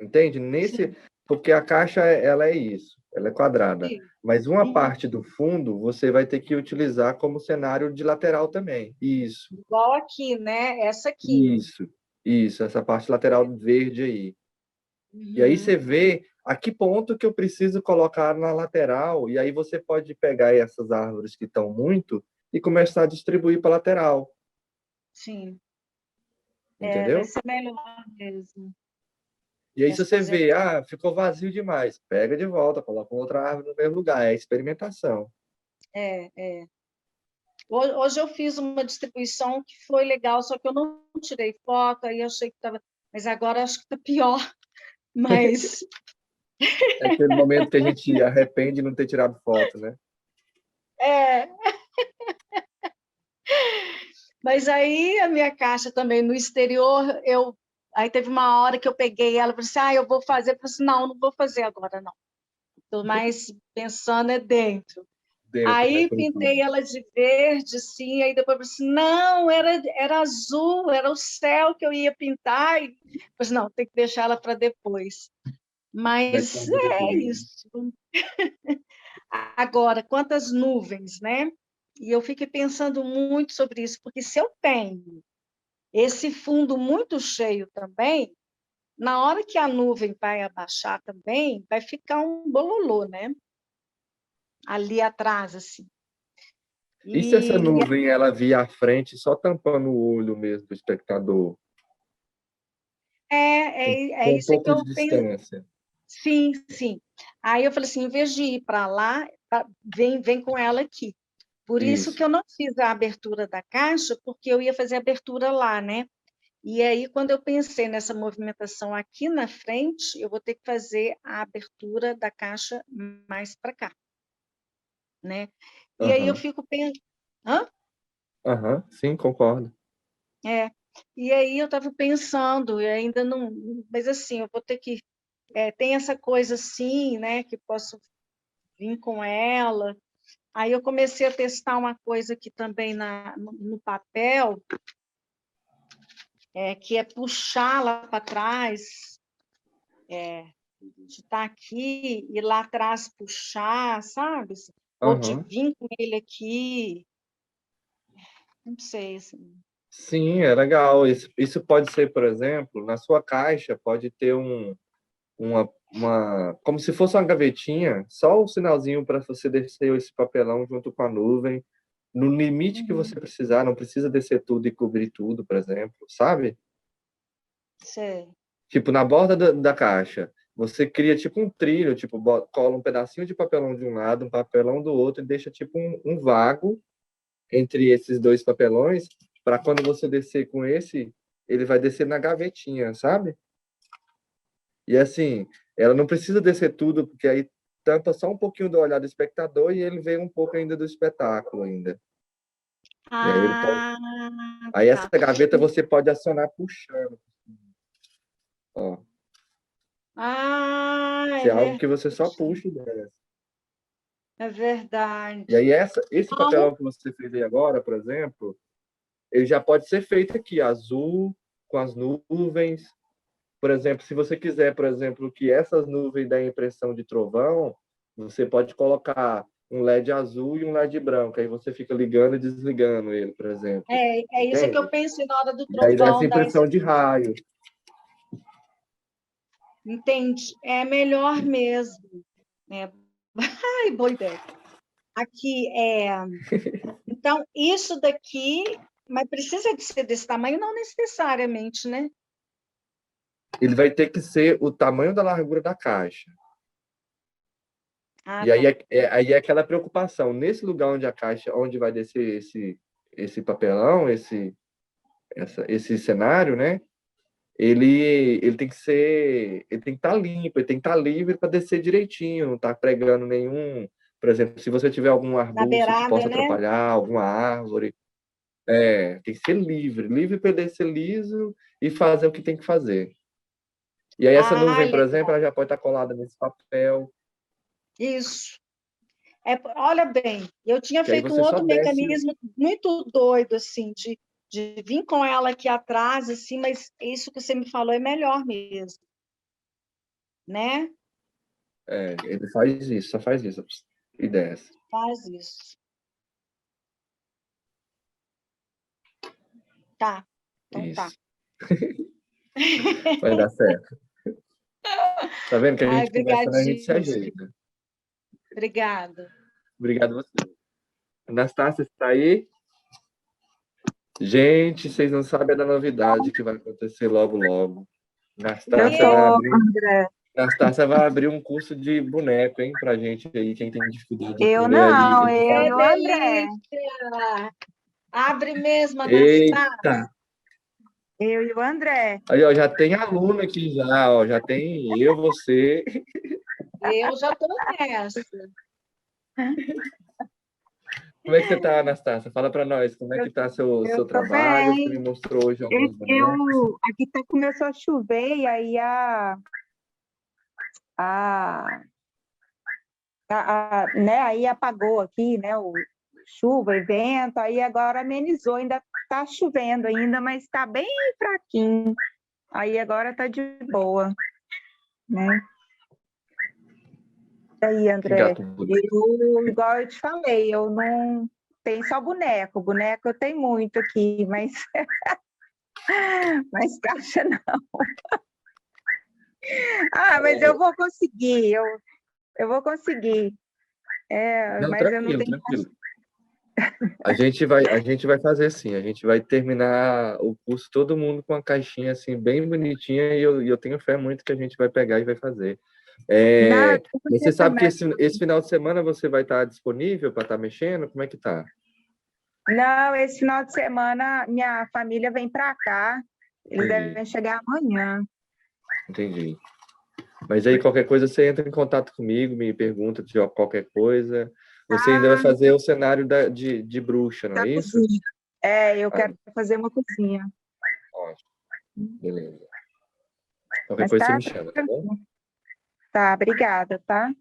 Entende? Sim, Porque a caixa, ela é isso, ela é quadrada. sim. Mas uma Uhum. parte do fundo, você vai ter que utilizar como cenário de lateral também. Isso, Igual aqui, né? Essa aqui. isso, essa parte lateral verde aí. E aí Uhum. você vê a que ponto que eu preciso colocar na lateral, e aí você pode pegar essas árvores que estão muito e começar a distribuir para a lateral, Sim. Vai entendeu? ser melhor mesmo. E aí se Mas você fazer. vê, ficou vazio demais, pega de volta, coloca outra árvore no mesmo lugar, é experimentação. É. Hoje eu fiz uma distribuição que foi legal, só que eu não tirei foto, aí achei que estava. Mas agora acho que está pior. Mas É aquele momento que a gente arrepende de não ter tirado foto, né? é. Mas aí a minha caixa também no exterior, aí teve uma hora que eu peguei ela e falei assim, eu vou fazer. Eu falei assim, não vou fazer agora, não. Estou mais pensando dentro. Dentro, né? Aí Por enquanto. pintei ela de verde, sim, aí depois eu falei assim, não, era azul, era o céu que eu ia pintar. E falei, não, tem que deixar ela para depois. Vai Mas fazer é depois, né? isso. Agora, quantas nuvens, né? E eu fiquei pensando muito sobre isso, porque se eu tenho esse fundo muito cheio também, na hora que a nuvem vai abaixar também, vai ficar um bololô, né? Ali atrás, assim. E se essa E nuvem ela vir à frente só tampando o olho mesmo do espectador, é com um isso que pouco de eu penso. distância? Sim, sim. Aí eu falei assim, em vez de ir para lá, vem com ela aqui. Por isso Isso. que eu não fiz a abertura da caixa, porque eu ia fazer a abertura lá, né? E aí, quando eu pensei nessa movimentação aqui na frente, eu vou ter que fazer a abertura da caixa mais para cá, né? E aí eu Aham. fico pensando. Hã? Aham, sim, concordo. É. E aí eu estava pensando, e ainda não. Mas assim, eu vou ter que tem essa coisa assim, né, que posso vir com ela. Aí eu comecei a testar uma coisa aqui também no papel, que é puxar lá para trás, de estar aqui e lá atrás puxar, sabe? Ou de Aham. vir com ele aqui, não sei, assim. Sim, é legal. Isso pode ser, por exemplo, na sua caixa pode ter como se fosse uma gavetinha, só o sinalzinho para você descer esse papelão junto com a nuvem, no limite que você precisar, não precisa descer tudo e cobrir tudo, por exemplo, sabe? Sei. Tipo, na borda da caixa, você cria tipo um trilho, tipo, cola um pedacinho de papelão de um lado, um papelão do outro, e deixa tipo um vago entre esses dois papelões, para quando você descer com esse, ele vai descer na gavetinha, sabe? E assim, ela não precisa descer tudo, porque aí tampa só um pouquinho do olhar do espectador e ele vê um pouco ainda do espetáculo ainda. E aí ele pode... Ah, Aí essa tá. gaveta você pode acionar puxando. Ó, Ah, que é é algo que você só verdade. puxa e desce. É E verdade. aí esse papelão que você fez aí agora, por exemplo, ele já pode ser feito aqui, azul, com as nuvens. Por exemplo, se você quiser, por exemplo, que essas nuvens dêem impressão de trovão, você pode colocar um LED azul e um LED branco. Aí você fica ligando e desligando ele, por exemplo. É isso que eu Entende? pensei na hora do E aí dá essa trovão. impressão de raio. Entendi. É melhor mesmo. Né? Ai, boa ideia. Aqui Então, isso daqui, mas precisa de ser desse tamanho? Não necessariamente, né? Ele vai ter que ser o tamanho da largura da caixa. Ah, E aí tá. aí é aquela preocupação. Nesse lugar onde a caixa, onde vai descer esse papelão, esse cenário, né? Ele tem que ser, ele tem que estar limpo, ele tem que estar livre para descer direitinho, não tá pregando nenhum, por exemplo, se você tiver algum Na arbusto que beirada, possa né? atrapalhar, alguma árvore, tem que ser livre, livre para descer liso e fazer o que tem que fazer. E aí essa Ah, nuvem, por exemplo, legal. ela já pode estar colada nesse papel, Isso. Olha bem, eu tinha que aí feito um você só outro desce. mecanismo muito doido, assim, de vir com ela aqui atrás, assim, mas isso que você me falou é melhor mesmo, né? Ele faz isso, só faz isso, e desce. Faz isso. Tá, então tá. Isso. Vai dar certo. Tá vendo que a Ai, gente conversando, a gente se brigadíssimo. ajeita. Obrigada. Obrigado a você. Anastácia está aí? Gente, vocês não sabem da novidade que vai acontecer logo, logo. Eu tô, André. Anastácia vai abrir um curso de boneco, hein, pra gente aí, quem tem dificuldade de Eu entender ali. não, eu e Que o André. delícia! Abre mesmo, Eita! Anastácia. Eu e o André. Aí, ó, já tem aluno aqui já, ó, já tem eu, você. Eu já estou nessa. Como é que você tá, Anastácia? Fala para nós, como é Eu, que tá seu eu tô trabalho? Você me bem. mostrou hoje alguns bonecos. Aqui começou a chover e aí a, né, aí apagou aqui, né, o chuva e vento, aí agora amenizou, ainda tá chovendo ainda, mas tá bem fraquinho. Aí agora tá de boa, né? E aí, Que André, gato bonito. igual eu te falei, eu não tenho só boneco eu tenho muito aqui, mas caixa não. Mas eu vou conseguir, eu vou conseguir. Não, Mas eu não tranquilo, tenho. tranquilo. A gente vai fazer assim, a gente vai terminar o curso todo mundo com uma caixinha assim bem bonitinha e eu tenho fé muito que a gente vai pegar e vai fazer. Não, Mas você você sabe que também. esse final de semana você vai estar disponível para estar mexendo? Como é que tá? Não, esse final de semana minha família vem para cá. Eles Entendi, devem chegar amanhã. entendi. Mas aí qualquer coisa você entra em contato comigo, me pergunta de qualquer coisa. Você ainda vai fazer o cenário de bruxa, não Da é isso? cozinha. Eu quero fazer uma cozinha. Ótimo, beleza. Qualquer Mas coisa você tá me chama, tá bom? tranquilo. Tá, obrigada, tá?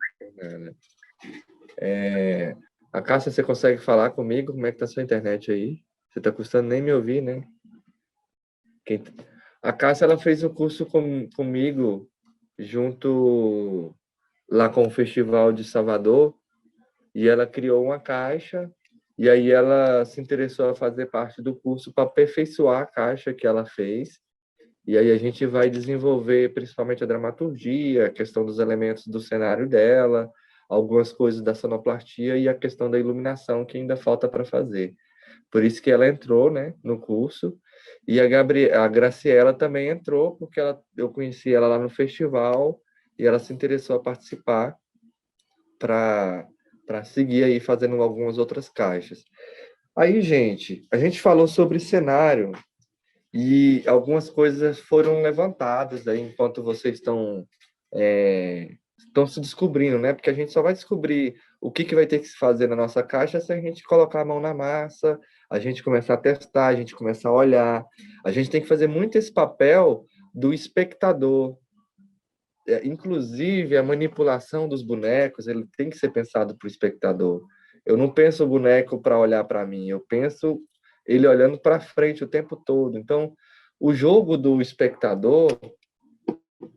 A Cássia, você consegue falar comigo? Como é que tá a sua internet aí? Você tá custando nem me ouvir, né? A Cássia, ela fez um curso comigo, junto lá com o Festival de Salvador, e ela criou uma caixa, e aí ela se interessou a fazer parte do curso para aperfeiçoar a caixa que ela fez. E aí a gente vai desenvolver principalmente a dramaturgia, a questão dos elementos do cenário dela, algumas coisas da sonoplastia e a questão da iluminação que ainda falta para fazer. Por isso que ela entrou, né, no curso. E a Graciela também entrou, porque eu conheci ela lá no festival e ela se interessou a participar para seguir aí fazendo algumas outras caixas. Aí, gente, a gente falou sobre cenário e algumas coisas foram levantadas aí enquanto vocês estão se descobrindo, né? Porque a gente só vai descobrir o que vai ter que se fazer na nossa caixa se a gente colocar a mão na massa, a gente começar a testar, a gente começar a olhar. A gente tem que fazer muito esse papel do espectador. Inclusive, a manipulação dos bonecos, ele tem que ser pensado para o espectador. Eu não penso o boneco para olhar para mim, eu penso ele olhando para frente o tempo todo. Então, o jogo do espectador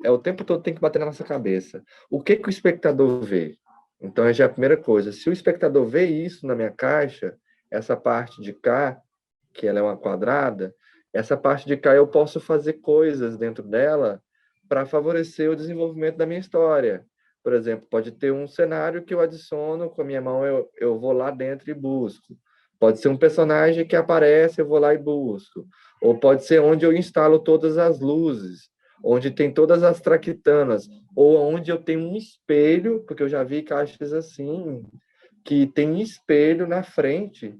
o tempo todo tem que bater na nossa cabeça. O que o espectador vê? Então, já é a primeira coisa. Se o espectador vê isso na minha caixa, essa parte de cá, que ela é uma quadrada, essa parte de cá eu posso fazer coisas dentro dela para favorecer o desenvolvimento da minha história. Por exemplo, pode ter um cenário que eu adiciono com a minha mão, eu vou lá dentro e busco. Pode ser um personagem que aparece, eu vou lá e busco. Ou pode ser onde eu instalo todas as luzes, onde tem todas as traquitanas, ou onde eu tenho um espelho, porque eu já vi caixas assim, que tem espelho na frente,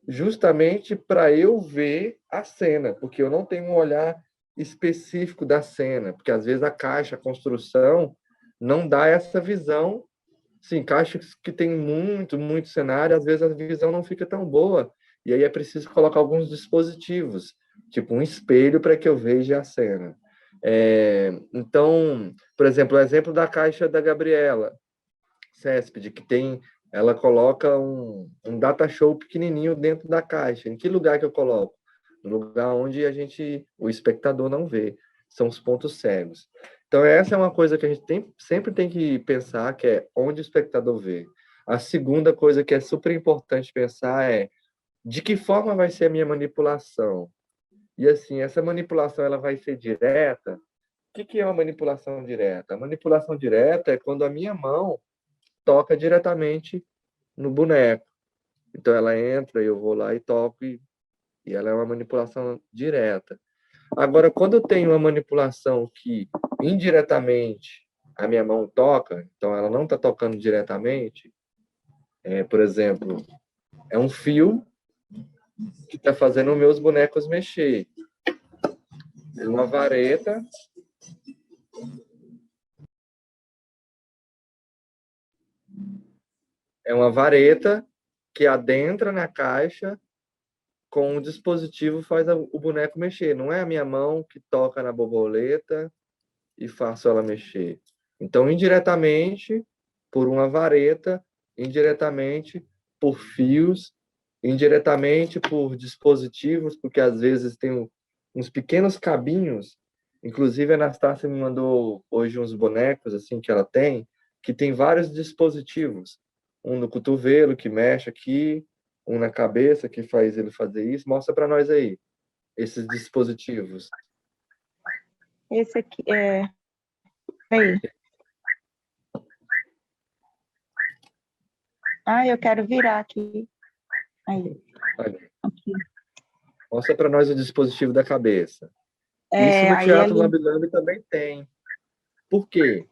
justamente para eu ver a cena, porque eu não tenho um olhar específico da cena, porque às vezes a caixa, a construção, não dá essa visão. Sim, caixas que tem muito cenário, às vezes a visão não fica tão boa, e aí é preciso colocar alguns dispositivos, tipo um espelho para que eu veja a cena. Então, por exemplo, o exemplo da caixa da Gabriela Céspede, que ela coloca um data show pequenininho dentro da caixa. Em que lugar que eu coloco? No lugar onde o espectador não vê. São os pontos cegos. Então, essa é uma coisa que a gente sempre tem que pensar, que é onde o espectador vê. A segunda coisa que é super importante pensar é de que forma vai ser a minha manipulação. E assim, essa manipulação ela vai ser direta. O que é uma manipulação direta? A manipulação direta é quando a minha mão toca diretamente no boneco. Então ela entra, eu vou lá e toco, e ela é uma manipulação direta. Agora, quando eu tenho uma manipulação que indiretamente a minha mão toca, então ela não está tocando diretamente, por exemplo, é um fio que está fazendo os meus bonecos mexer. Uma vareta que adentra na caixa com o dispositivo faz o boneco mexer. Não é a minha mão que toca na borboleta e faço ela mexer. Então, indiretamente, por uma vareta, indiretamente por fios, indiretamente por dispositivos, porque às vezes tem uns pequenos cabinhos. Inclusive, a Anastácia me mandou hoje uns bonecos assim que ela tem, que tem vários dispositivos. Um no cotovelo, que mexe aqui, um na cabeça, que faz ele fazer isso. Mostra para nós aí, esses dispositivos. Esse aqui é... Aí. Eu quero virar aqui. Aí. Aqui. Mostra para nós o dispositivo da cabeça. Isso no Teatro Lambi também tem. Por quê?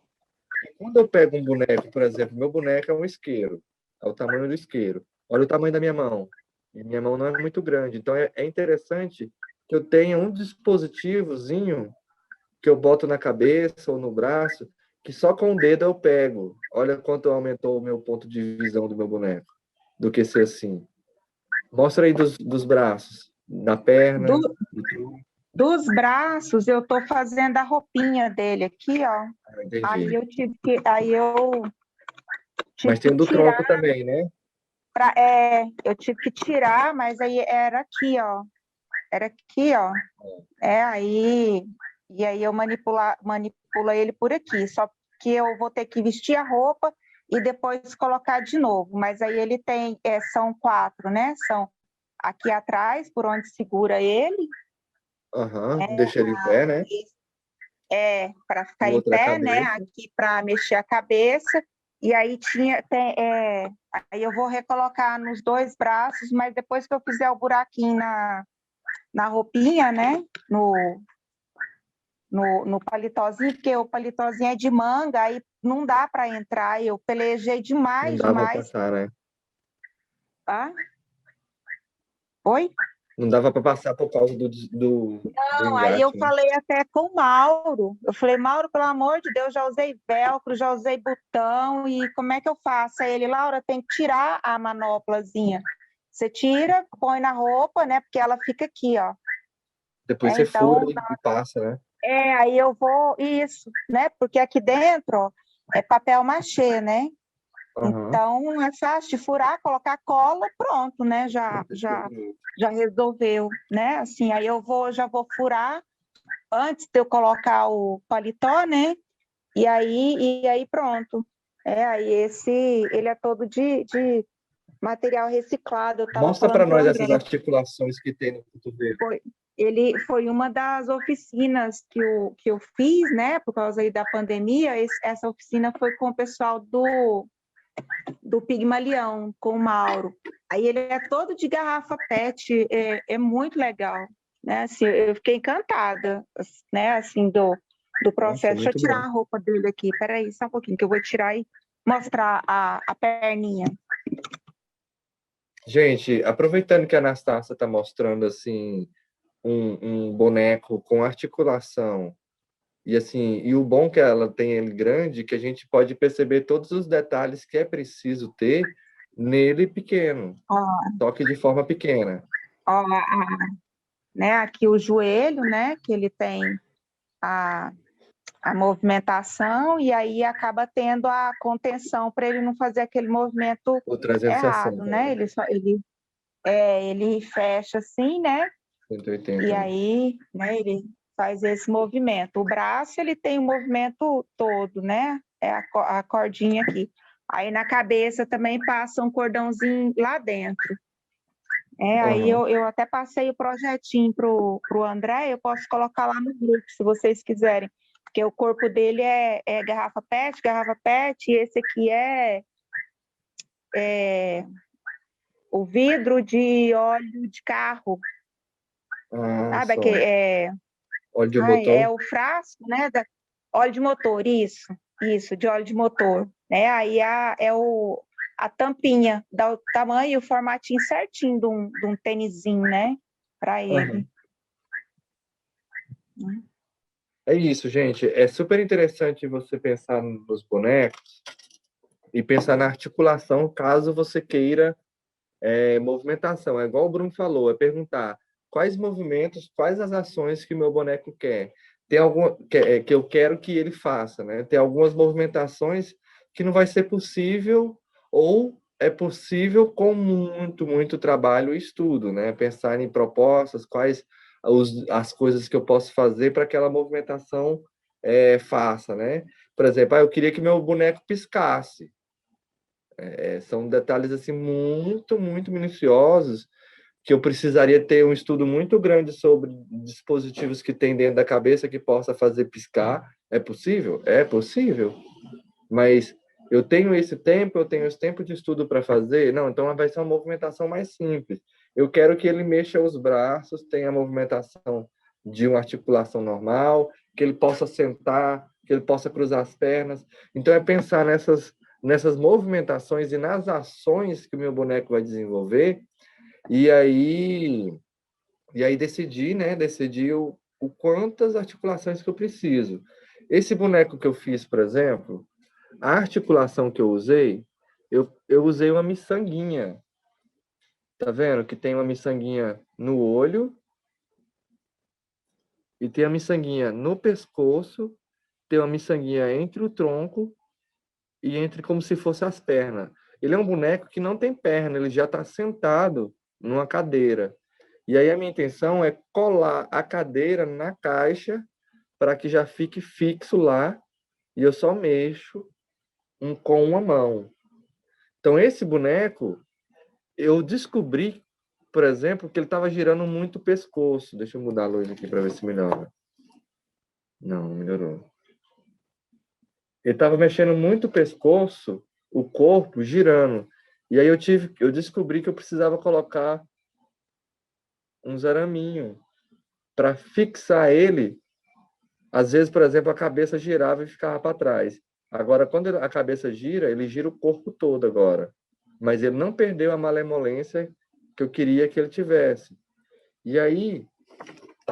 Porque quando eu pego um boneco, por exemplo, meu boneco é um isqueiro, é o tamanho do isqueiro. Olha o tamanho da minha mão. E minha mão não é muito grande. Então, é interessante que eu tenha um dispositivozinho que eu boto na cabeça ou no braço, que só com o dedo eu pego. Olha quanto aumentou o meu ponto de visão do meu boneco, do que ser assim. Mostra aí dos braços, da perna. Dos braços, eu tô fazendo a roupinha dele aqui, ó. Entendi. Aí eu tive Mas tem o que do tirar, tronco também, né? eu tive que tirar, mas aí era aqui, ó. Era aqui, ó. E aí eu manipulo ele por aqui, só que eu vou ter que vestir a roupa e depois colocar de novo. Mas aí ele tem, são 4, né? São aqui atrás, por onde segura ele. Deixa ele em pé, né? Para ficar em Outra pé, né? cabeça. Aqui para mexer a cabeça. E aí aí eu vou recolocar nos 2 braços, mas depois que eu fizer o buraquinho na roupinha, né? No paletózinho, porque o paletózinho é de manga, aí não dá para entrar. Eu pelejei Não demais, dava pra demais. passar, né? Ah? Oi? Não dava para passar por causa do Não, aí eu engate, né? falei até com o Mauro. Eu falei, Mauro, pelo amor de Deus, já usei velcro, já usei botão, e como é que eu faço? Aí ele, Laura, tem que tirar a manoplazinha. Você tira, põe na roupa, né? Porque ela fica aqui, ó. Depois você fura Então, e passa, né? aí eu vou, isso, né? Porque aqui dentro, ó, é papel machê, né? Então, é fácil de furar, colocar cola, pronto, né? Já resolveu, né? Assim, aí já vou furar antes de eu colocar o paletó, né? E aí pronto. Aí ele é todo de material reciclado. Eu estava Mostra falando para para o nós André, essas articulações que tem no cotovelo. ele foi uma das oficinas que eu fiz, né? Por causa aí da pandemia. Essa oficina foi com o pessoal do Pigmalião, com o Mauro. Aí ele é todo de garrafa PET, é muito legal, né? Assim, eu fiquei encantada, né? Assim, do processo. Deixa eu tirar a roupa dele aqui, peraí, só um pouquinho, que eu vou tirar e mostrar a perninha. Gente, aproveitando que a Anastácia está mostrando assim um boneco com articulação e assim, e o bom que ela tem ele grande, que a gente pode perceber todos os detalhes que é preciso ter nele pequeno, toque de forma pequena. Né, aqui o joelho, né, que ele tem a movimentação, e aí acaba tendo a contenção para ele não fazer aquele movimento O 360, errado, né? Ele fecha assim, né? 180. E aí, né, ele faz esse movimento. O braço, ele tem o movimento todo, né? É a cordinha aqui. Aí na cabeça também passa um cordãozinho lá dentro. Aí eu até passei o projetinho pro André, eu posso colocar lá no grupo, se vocês quiserem. Porque o corpo dele é garrafa PET, e esse aqui é o vidro de óleo de carro. Sabe? Óleo de motor? É o frasco, né? Óleo de motor, isso, de óleo de motor. Né? Aí a tampinha dá o tamanho e o formatinho certinho de um tênisinho, né? Para ele. É isso, gente. É super interessante você pensar nos bonecos e pensar na articulação, caso você queira movimentação. É igual o Bruno falou, é perguntar quais movimentos, quais as ações que o meu boneco quer. Tem alguma que eu quero que ele faça, né? Tem algumas movimentações que não vai ser possível ou é possível com muito, muito trabalho e estudo, né? Pensar em propostas, quais as coisas que eu posso fazer para que aquela movimentação faça, né? Por exemplo, eu queria que meu boneco piscasse. São detalhes assim muito, muito minuciosos que eu precisaria ter um estudo muito grande sobre dispositivos que tem dentro da cabeça que possa fazer piscar. É possível? É possível. Mas eu tenho esse tempo de estudo para fazer? Não, então vai ser uma movimentação mais simples. Eu quero que ele mexa os braços, tenha a movimentação de uma articulação normal, que ele possa sentar, que ele possa cruzar as pernas. Então é pensar nessas movimentações e nas ações que o meu boneco vai desenvolver, e aí decidir, né? Decidir o quantas articulações que eu preciso. Esse boneco que eu fiz, por exemplo, a articulação que eu usei, eu usei uma miçanguinha. Tá vendo? Que tem uma miçanguinha no olho, e tem a miçanguinha no pescoço, tem uma miçanguinha entre o tronco e entre como se fosse as pernas. Ele é um boneco que não tem perna, ele já está sentado numa cadeira. E aí a minha intenção é colar a cadeira na caixa para que já fique fixo lá e eu só mexo com uma mão. Então esse boneco, eu descobri, por exemplo, que ele estava girando muito o pescoço. Deixa eu mudar a luz aqui para ver se melhora. Não, não melhorou. Ele estava mexendo muito o pescoço, o corpo girando. E aí eu descobri que eu precisava colocar uns araminhos para fixar ele. Às vezes, por exemplo, a cabeça girava e ficava para trás. Agora, quando a cabeça gira, ele gira o corpo todo agora. Mas ele não perdeu a malemolência que eu queria que ele tivesse. E aí,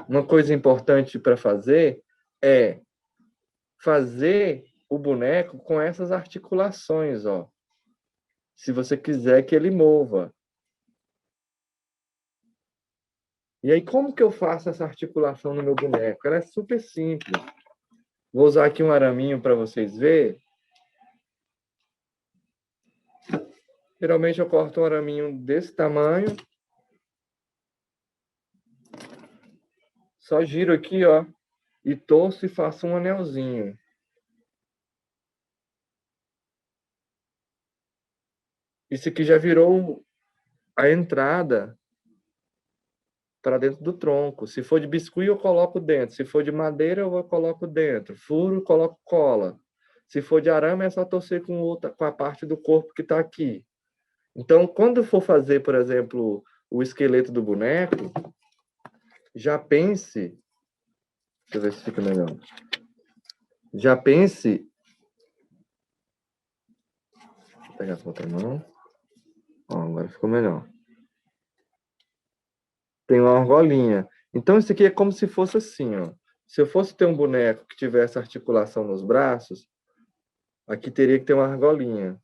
uma coisa importante para fazer é fazer o boneco com essas articulações, ó. Se você quiser que ele mova. E aí, como que eu faço essa articulação no meu boneco? Ela é super simples. Vou usar aqui um araminho para vocês verem. Geralmente eu corto um araminho desse tamanho. Só giro aqui, ó, e torço e faço um anelzinho. Isso aqui já virou a entrada para dentro do tronco. Se for de biscuit, eu coloco dentro. Se for de madeira, eu coloco dentro. Furo, coloco cola. Se for de arame, é só torcer com a parte do corpo que está aqui. Então, quando for fazer, por exemplo, o esqueleto do boneco, já pense... Deixa eu ver se fica melhor. Já pense... Vou pegar essa outra mão. Ó, agora ficou melhor. Tem uma argolinha. Então, isso aqui é como se fosse assim, ó. Se eu fosse ter um boneco que tivesse articulação nos braços, aqui teria que ter uma argolinha.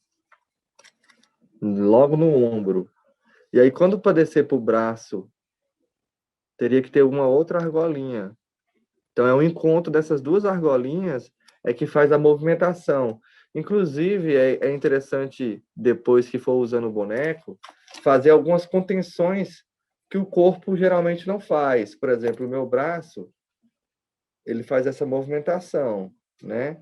Logo no ombro. E aí, quando para descer para o braço, teria que ter uma outra argolinha. Então, é o encontro dessas duas argolinhas é que faz a movimentação. Inclusive, é interessante, depois que for usando o boneco, fazer algumas contenções que o corpo geralmente não faz. Por exemplo, o meu braço, ele faz essa movimentação, né?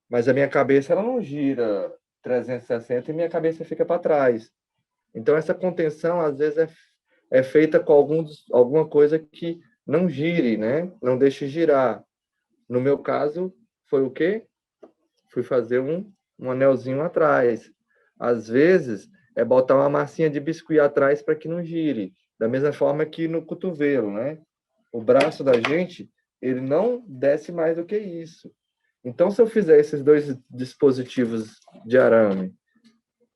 Mas a minha cabeça, ela não gira 360 e minha cabeça fica para trás. Então, essa contenção, às vezes, é feita com alguma coisa que não gire, né? Não deixe girar. No meu caso, foi o quê? Fui fazer um anelzinho atrás. Às vezes, é botar uma massinha de biscuit atrás para que não gire. Da mesma forma que no cotovelo, né? O braço da gente, ele não desce mais do que isso. Então, se eu fizer esses dois dispositivos de arame,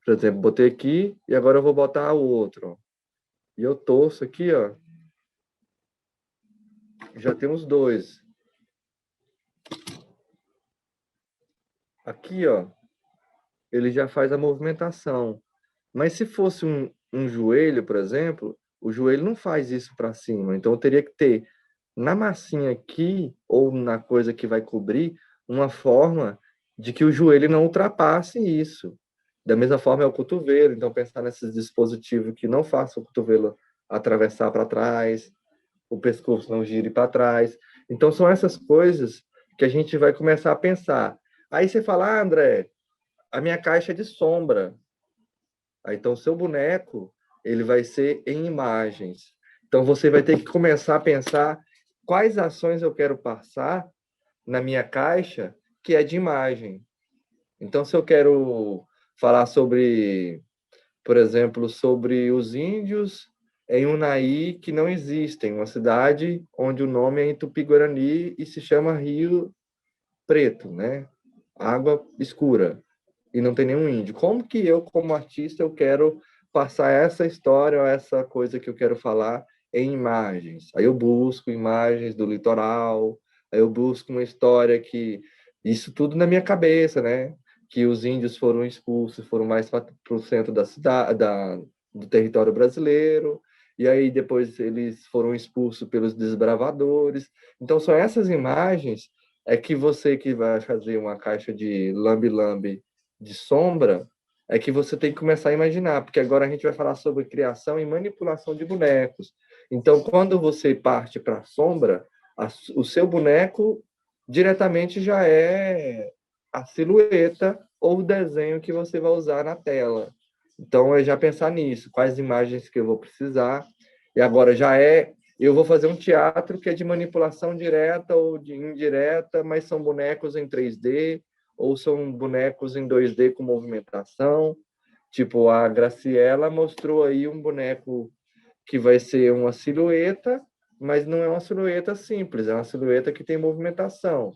por exemplo, botei aqui e agora eu vou botar o outro. Ó. E eu torço aqui, ó. Já tem os dois. Aqui, ó, ele já faz a movimentação. Mas se fosse um joelho, por exemplo, o joelho não faz isso para cima. Então, eu teria que ter na massinha aqui, ou na coisa que vai cobrir, uma forma de que o joelho não ultrapasse isso. Da mesma forma é o cotovelo. Então, pensar nesses dispositivos que não façam o cotovelo atravessar para trás, o pescoço não gire para trás. Então, são essas coisas que a gente vai começar a pensar. Aí você fala, André, a minha caixa é de sombra. Aí, então, o seu boneco, ele vai ser em imagens. Então, você vai ter que começar a pensar quais ações eu quero passar na minha caixa que é de imagem. Então, se eu quero falar sobre, por exemplo, sobre os índios em Unai, que não existem, uma cidade onde o nome é em Tupi-Guarani e se chama Rio Preto, né? Água escura, e não tem nenhum índio. Como que eu, como artista, eu quero passar essa história ou essa coisa que eu quero falar em imagens? Aí eu busco imagens do litoral, aí eu busco uma história que... Isso tudo na minha cabeça, né? Que os índios foram expulsos, foram mais para o centro da cidade, do território brasileiro, e aí depois eles foram expulsos pelos desbravadores. Então, são essas imagens que você que vai fazer uma caixa de lambe-lambe de sombra, é que você tem que começar a imaginar, porque agora a gente vai falar sobre criação e manipulação de bonecos. Então, quando você parte para a sombra, o seu boneco diretamente já é a silhueta ou o desenho que você vai usar na tela. Então, é já pensar nisso, quais imagens que eu vou precisar. E agora eu vou fazer um teatro que é de manipulação direta ou de indireta, mas são bonecos em 3D, ou são bonecos em 2D com movimentação. Tipo, a Graciela mostrou aí um boneco que vai ser uma silhueta, mas não é uma silhueta simples, é uma silhueta que tem movimentação.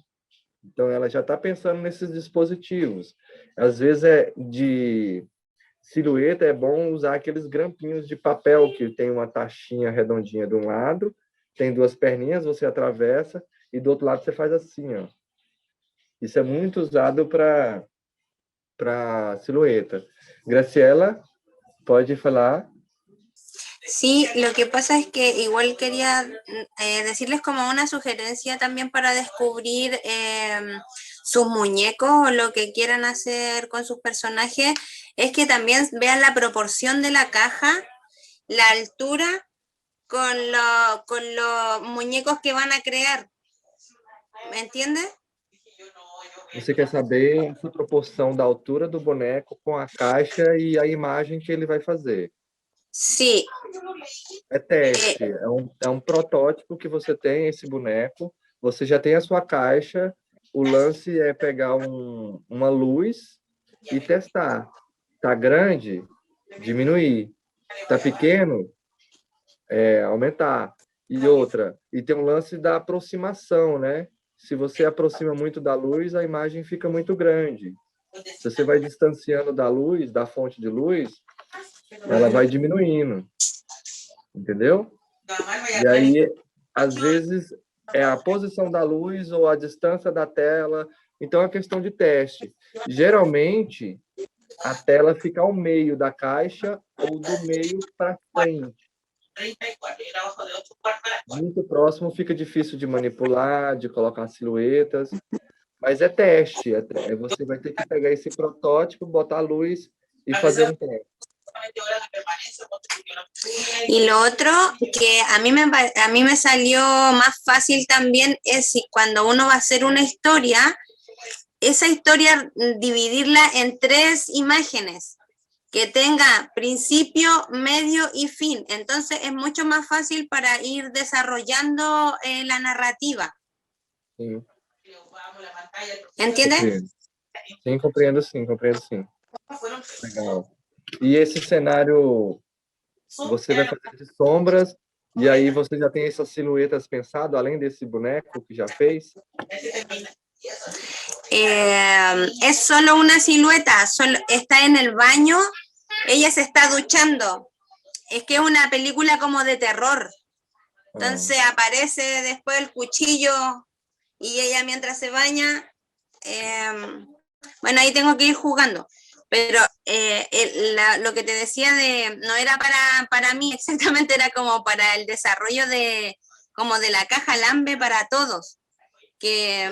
Então, ela já está pensando nesses dispositivos. Às vezes, de silhueta, é bom usar aqueles grampinhos de papel que tem uma taxinha redondinha de um lado, tem duas perninhas, você atravessa, e do outro lado você faz assim, ó. Isso é muito usado para silhueta. Graciela, pode falar. Sí, lo que pasa es que igual quería decirles como una sugerencia también para descubrir sus muñecos o lo que quieran hacer con sus personajes, es que también vean la proporción de la caja, la altura con los muñecos que van a crear. ¿Me entiendes? Você quer saber a proporção da altura do boneco com a caixa e a imagem que ele vai fazer. Sí. É teste, é um protótipo que você tem, esse boneco, você já tem a sua caixa, o lance é pegar uma luz e testar. Tá grande? Diminuir. Tá pequeno? Aumentar. E tem um lance da aproximação, né? Se você aproxima muito da luz, a imagem fica muito grande. Se você vai distanciando da luz, da fonte de luz, ela vai diminuindo. Entendeu? E aí, às vezes, é a posição da luz ou a distância da tela. Então, é questão de teste. Geralmente, a tela fica ao meio da caixa ou do meio para frente. Muito próximo fica difícil de manipular, de colocar silhuetas, mas é teste. Você vai ter que pegar esse protótipo, botar a luz y fazer un teste. Y lo otro que a mí me salió más fácil también es cuando uno va a hacer una historia, esa historia dividirla en 3 imágenes, que tenga principio, medio y fin. Entonces es mucho más fácil para ir desarrollando la narrativa. Sim. ¿Entiendes? Sim, compreendo sim. Legal. E esse cenário, você vai fazer de sombras, e aí você já tem essas silhuetas pensado, além desse boneco que já fez? Es solo una silueta, está en el baño, ella se está duchando. Es que es una película como de terror. Entonces aparece después el cuchillo y ella mientras se baña, bueno, ahí tengo que ir jugando. Pero lo que te decía no era para mí exactamente, era como para el desarrollo de la caja Lambe para todos. Que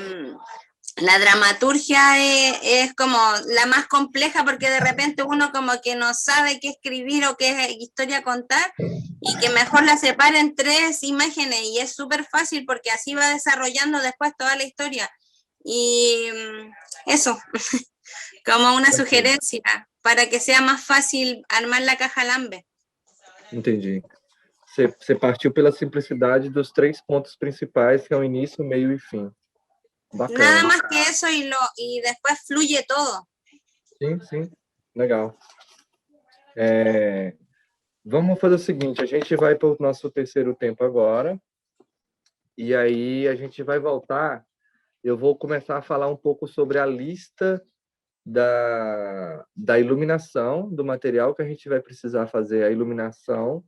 la dramaturgia es como la más compleja, porque de repente uno como que no sabe qué escribir o qué historia contar, y que mejor la separe en 3 imágenes, y es súper fácil porque así va desarrollando después toda la historia. Y eso, como una sugerencia para que sea más fácil armar la caja Lambe. Entendi. Você partiu pela simplicidade dos 3 pontos principais, que é o início, meio e fim. Bacana. Nada más que eso y después fluye todo. Sim, legal. Vamos fazer o seguinte, a gente vai para o nosso terceiro tempo agora, e aí a gente vai voltar, eu vou começar a falar um pouco sobre a lista da iluminação, do material que a gente vai precisar fazer a iluminação,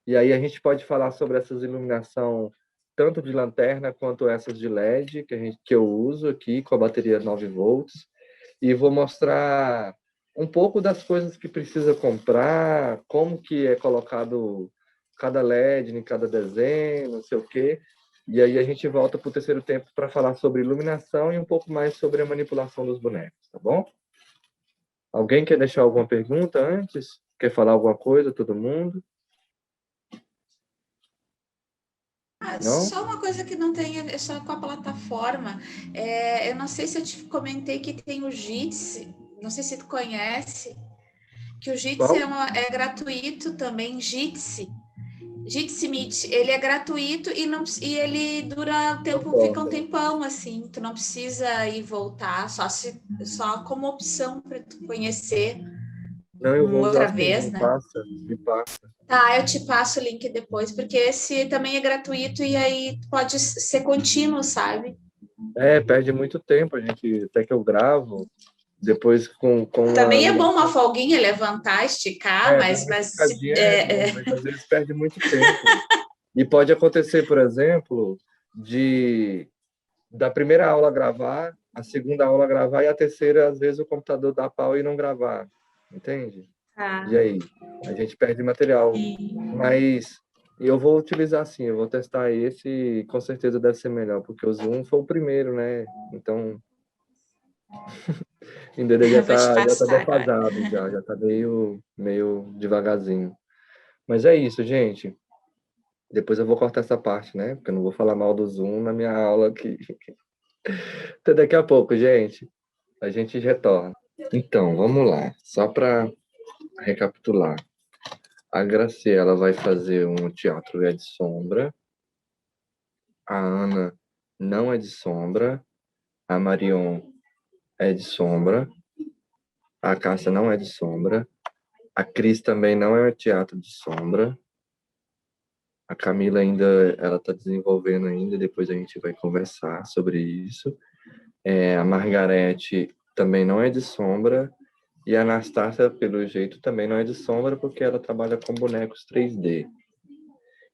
e aí a gente pode falar sobre essas iluminação tanto de lanterna quanto essas de LED que eu uso aqui com a bateria 9 volts, e vou mostrar um pouco das coisas que precisa comprar, como que é colocado cada LED, em cada desenho, não sei o quê. E aí a gente volta para o terceiro tempo para falar sobre iluminação e um pouco mais sobre a manipulação dos bonecos, tá bom? Alguém quer deixar alguma pergunta antes? Quer falar alguma coisa, todo mundo? Não? Só uma coisa que não tem, é só com a plataforma. Eu não sei se eu te comentei que tem o Jitsi, não sei se tu conhece, que o Jitsi é gratuito também, Jitsi Meet, ele é gratuito e ele dura tempo, fica um tempão assim, tu não precisa ir voltar, só como opção para tu conhecer. Não, eu vou outra usar vez, assim, né? Me passa. Tá, eu te passo o link depois, porque esse também é gratuito e aí pode ser contínuo, sabe? Perde muito tempo, a gente, até que eu gravo, depois com Também é bom uma folguinha, levantar, esticar, mas bom, mas às vezes perde muito tempo. E pode acontecer, por exemplo, da primeira aula gravar, a segunda aula gravar e a terceira, às vezes, o computador dá pau e não gravar. Entende? E aí? A gente perde material. Mas eu vou utilizar sim, eu vou testar esse e com certeza deve ser melhor, porque o Zoom foi o primeiro, né? Então, ainda ele já tá defasado, já tá meio devagarzinho. Mas é isso, gente. Depois eu vou cortar essa parte, né? Porque eu não vou falar mal do Zoom na minha aula aqui. Até daqui a pouco, gente. A gente retorna. Então, vamos lá. Só para recapitular. A Graciela vai fazer um teatro de sombra. A Ana não é de sombra. A Marion é de sombra. A Cássia não é de sombra. A Cris também não é teatro de sombra. A Camila ela está desenvolvendo ainda, depois a gente vai conversar sobre isso. A Margarete também não é de sombra. E a Anastácia, pelo jeito, também não é de sombra, porque ela trabalha com bonecos 3D.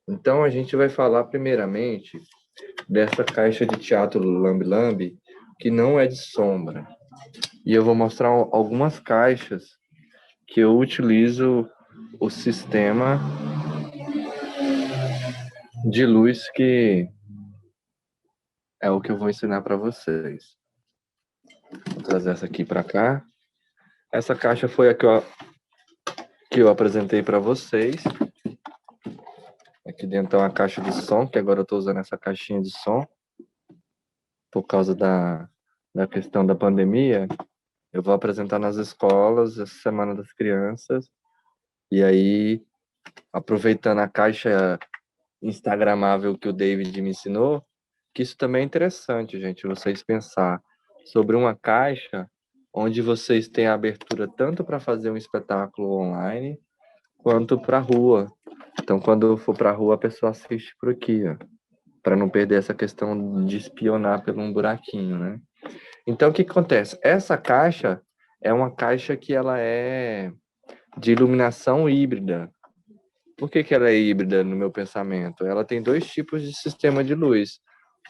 Então, a gente vai falar primeiramente dessa caixa de teatro Lambi Lambi, que não é de sombra. E eu vou mostrar algumas caixas que eu utilizo o sistema de luz que é o que eu vou ensinar para vocês. Vou trazer essa aqui para cá. Essa caixa foi a que eu apresentei para vocês. Aqui dentro é uma caixa de som, que agora eu estou usando essa caixinha de som. Por causa da questão da pandemia, eu vou apresentar nas escolas essa Semana das Crianças. E aí, aproveitando a caixa instagramável que o David me ensinou, que isso também é interessante, gente, vocês pensar sobre uma caixa onde vocês têm a abertura tanto para fazer um espetáculo online, quanto para a rua. Então, quando for para a rua, a pessoa assiste por aqui, ó, para não perder essa questão de espionar por um buraquinho, né? Então, o que acontece? Essa caixa é uma caixa que ela é de iluminação híbrida. Por que ela é híbrida, no meu pensamento? Ela tem dois tipos de sistema de luz.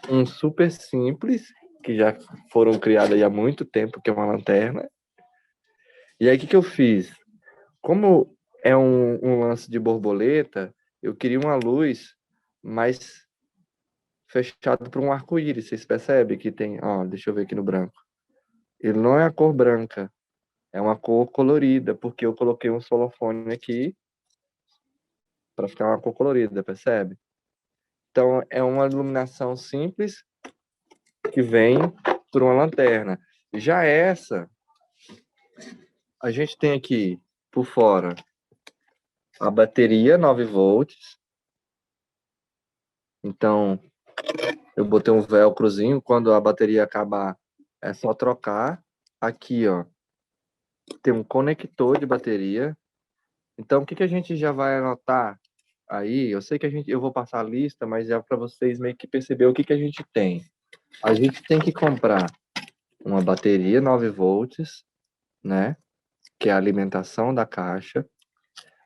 Um super simples, que já foram criados há muito tempo, que é uma lanterna. E aí, o que eu fiz? Como é um lance de borboleta, eu queria uma luz mais fechada para um arco-íris. Vocês percebem que tem... Ó, deixa eu ver aqui no branco. Ele não é a cor branca, é uma cor colorida, porque eu coloquei um solofone aqui para ficar uma cor colorida, percebe? Então, é uma iluminação simples que vem por uma lanterna. Já essa, a gente tem aqui por fora a bateria 9 volts. Então, eu botei um velcrozinho, quando a bateria acabar, é só trocar. Aqui, ó, tem um conector de bateria. Então, o que a gente já vai anotar aí? Eu sei que eu vou passar a lista, mas é para vocês meio que perceber o que a gente tem. A gente tem que comprar uma bateria 9 volts, né? Que é a alimentação da caixa.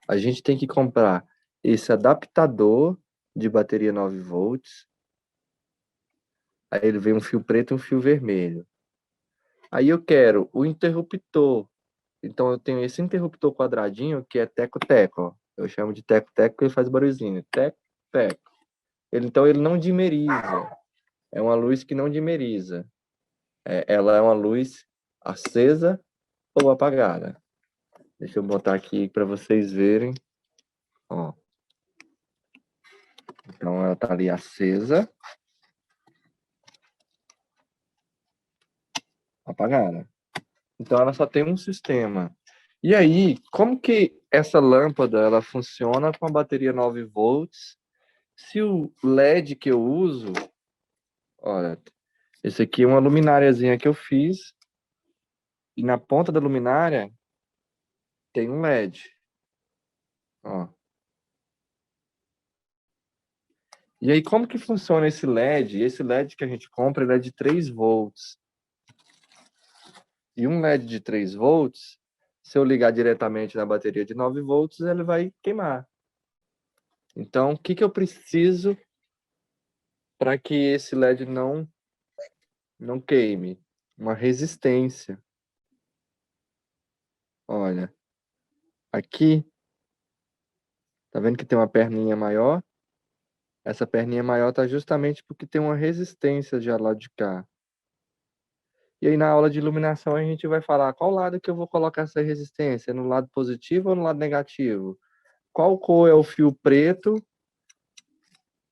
A gente tem que comprar esse adaptador de bateria 9 volts. Aí ele vem um fio preto e um fio vermelho. Aí eu quero o interruptor. Então eu tenho esse interruptor quadradinho que é teco-teco, ó. Eu chamo de teco-teco porque ele faz barulhinho. Teco-teco. Então, ele não dimeriza. É uma luz que não dimeriza. Ela é uma luz acesa ou apagada. Deixa eu botar aqui para vocês verem. Ó. Então, ela está ali acesa. Apagada. Então, ela só tem um sistema. E aí, como que essa lâmpada ela funciona com a bateria 9 volts? Se o LED que eu uso... Olha, esse aqui é uma lumináriazinha que eu fiz. E na ponta da luminária tem um LED. Ó. E aí, como que funciona esse LED? Esse LED que a gente compra, ele é de 3 volts. E um LED de 3 volts, se eu ligar diretamente na bateria de 9 volts, ele vai queimar. Então, o que eu preciso para que esse LED não queime? Uma resistência. Olha, aqui, tá vendo que tem uma perninha maior? Essa perninha maior tá justamente porque tem uma resistência já lá de cá. E aí, na aula de iluminação, a gente vai falar qual lado que eu vou colocar essa resistência, no lado positivo ou no lado negativo? Qual cor é o fio preto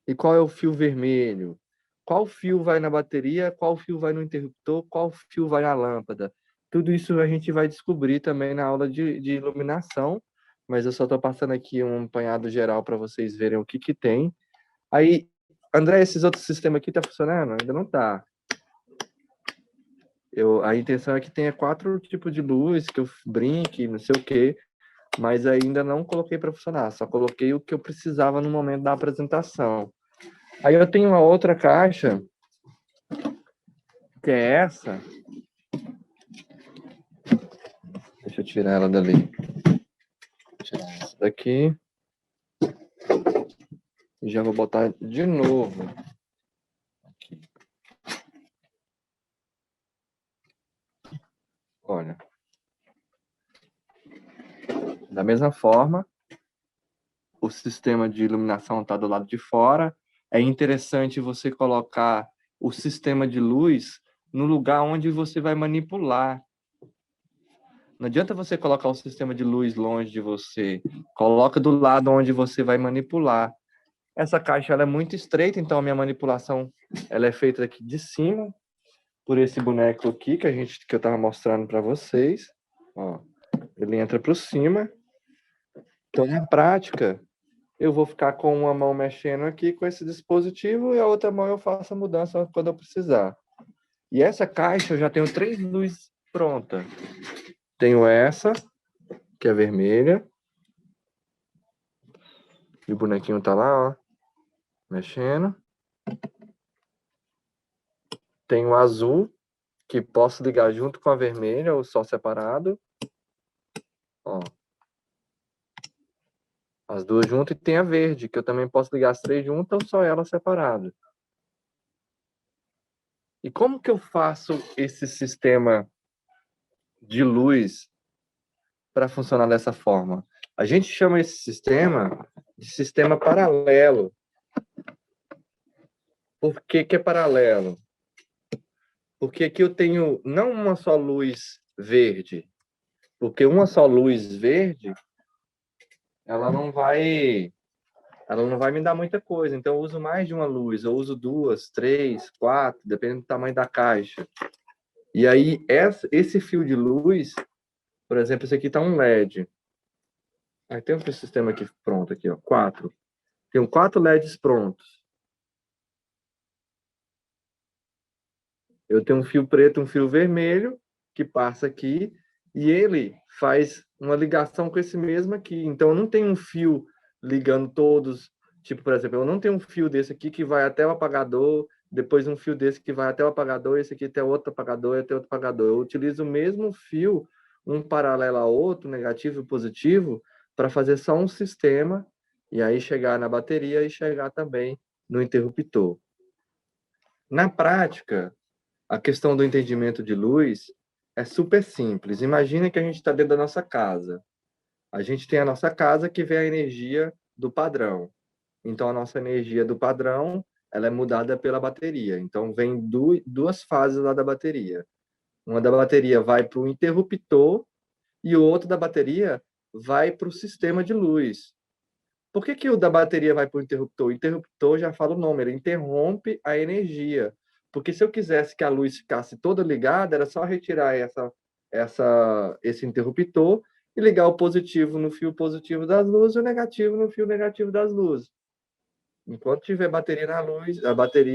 e qual é o fio vermelho? Qual fio vai na bateria, qual fio vai no interruptor, qual fio vai na lâmpada? Tudo isso a gente vai descobrir também na aula de iluminação, mas eu só estou passando aqui um apanhado geral para vocês verem o que tem. Aí, André, esses outros sistemas aqui tá funcionando? Ainda não tá. A intenção é que tenha 4 tipos de luz, que eu brinque, não sei o quê, mas ainda não coloquei para funcionar, só coloquei o que eu precisava no momento da apresentação. Aí eu tenho uma outra caixa, que é essa. Deixa eu tirar ela dali. Tirar essa daqui. E já vou botar de novo. Aqui. Olha. Da mesma forma, o sistema de iluminação está do lado de fora. É interessante você colocar o sistema de luz no lugar onde você vai manipular. Não adianta você colocar o sistema de luz longe de você. Coloca do lado onde você vai manipular. Essa caixa ela é muito estreita, então a minha manipulação ela é feita aqui de cima, por esse boneco aqui que eu estava mostrando para vocês. Ó, ele entra para cima. Então, na prática, eu vou ficar com uma mão mexendo aqui com esse dispositivo e a outra mão eu faço a mudança quando eu precisar. E essa caixa eu já tenho 3 luzes prontas. Tenho essa, que é vermelha. E o bonequinho tá lá, ó, mexendo. Tenho o azul, que posso ligar junto com a vermelha ou só separado. Ó. As duas juntas, e tem a verde, que eu também posso ligar as 3 juntas ou só ela separada. E como que eu faço esse sistema de luz para funcionar dessa forma? A gente chama esse sistema de sistema paralelo. Por que que é paralelo? Porque aqui eu tenho não uma só luz verde, porque uma só luz verde ela não vai me dar muita coisa. Então eu uso mais de uma luz, eu uso 2, 3, 4, dependendo do tamanho da caixa. E aí esse fio de luz, por exemplo, esse aqui tá um LED. Aí tem um sistema aqui pronto aqui, ó, 4. Tenho 4 LEDs prontos. Eu tenho um fio preto, um fio vermelho que passa aqui e ele faz uma ligação com esse mesmo aqui. Então eu não tenho um fio ligando todos, tipo, por exemplo, eu não tenho um fio desse aqui que vai até o apagador, depois um fio desse que vai até o apagador, esse aqui até outro apagador e até outro apagador. Eu utilizo o mesmo fio, um paralelo a outro, negativo e positivo, para fazer só um sistema e aí chegar na bateria e chegar também no interruptor. Na prática, a questão do entendimento de luz é super simples. Imagina que a gente está dentro da nossa casa. A gente tem a nossa casa que vem a energia do padrão. Então, a nossa energia do padrão, ela é mudada pela bateria. Então, vem duas fases lá da bateria. Uma da bateria vai para o interruptor e o outro da bateria vai para o sistema de luz. Por que que o da bateria vai para o interruptor? O interruptor, já fala o nome, ele interrompe a energia. Porque se eu quisesse que a luz ficasse toda ligada, era só retirar esse interruptor e ligar o positivo no fio positivo das luzes e o negativo no fio negativo das luzes. Enquanto tiver bateria na luz,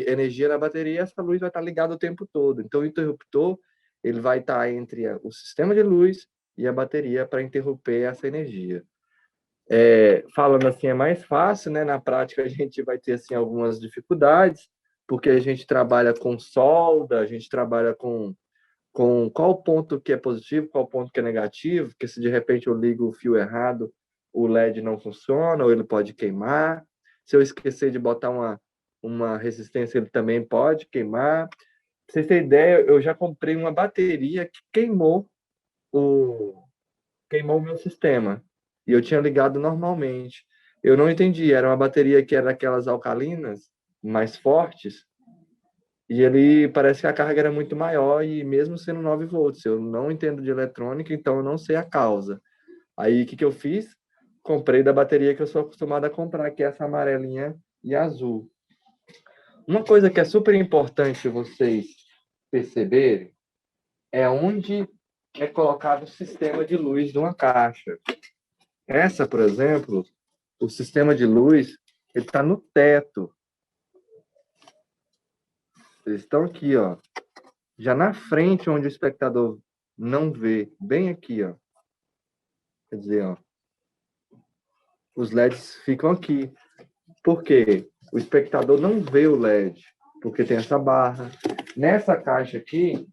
energia na bateria, essa luz vai estar ligada o tempo todo. Então, o interruptor, ele vai estar entre o sistema de luz e a bateria para interromper essa energia. Falando assim é mais fácil, né? Na prática a gente vai ter assim algumas dificuldades, porque a gente trabalha com solda, a gente trabalha com qual ponto que é positivo, qual ponto que é negativo, porque se de repente eu ligo o fio errado, o LED não funciona, ou ele pode queimar. Se eu esquecer de botar uma resistência, ele também pode queimar. Pra vocês terem ideia, eu já comprei uma bateria que queimou o meu sistema. E eu tinha ligado normalmente. Eu não entendi, era uma bateria que era daquelas alcalinas, mais fortes, e ele parece que a carga era muito maior, e mesmo sendo 9 volts, eu não entendo de eletrônica, então eu não sei a causa. Aí, o que eu fiz? Comprei da bateria que eu sou acostumado a comprar, que é essa amarelinha e azul. Uma coisa que é super importante vocês perceberem é onde é colocado o sistema de luz de uma caixa. Essa, por exemplo, o sistema de luz, ele está no teto. Eles estão aqui, ó, já na frente, onde o espectador não vê, bem aqui, ó. Quer dizer, ó, os LEDs ficam aqui. Por quê? O espectador não vê o LED, porque tem essa barra. Nessa caixa aqui,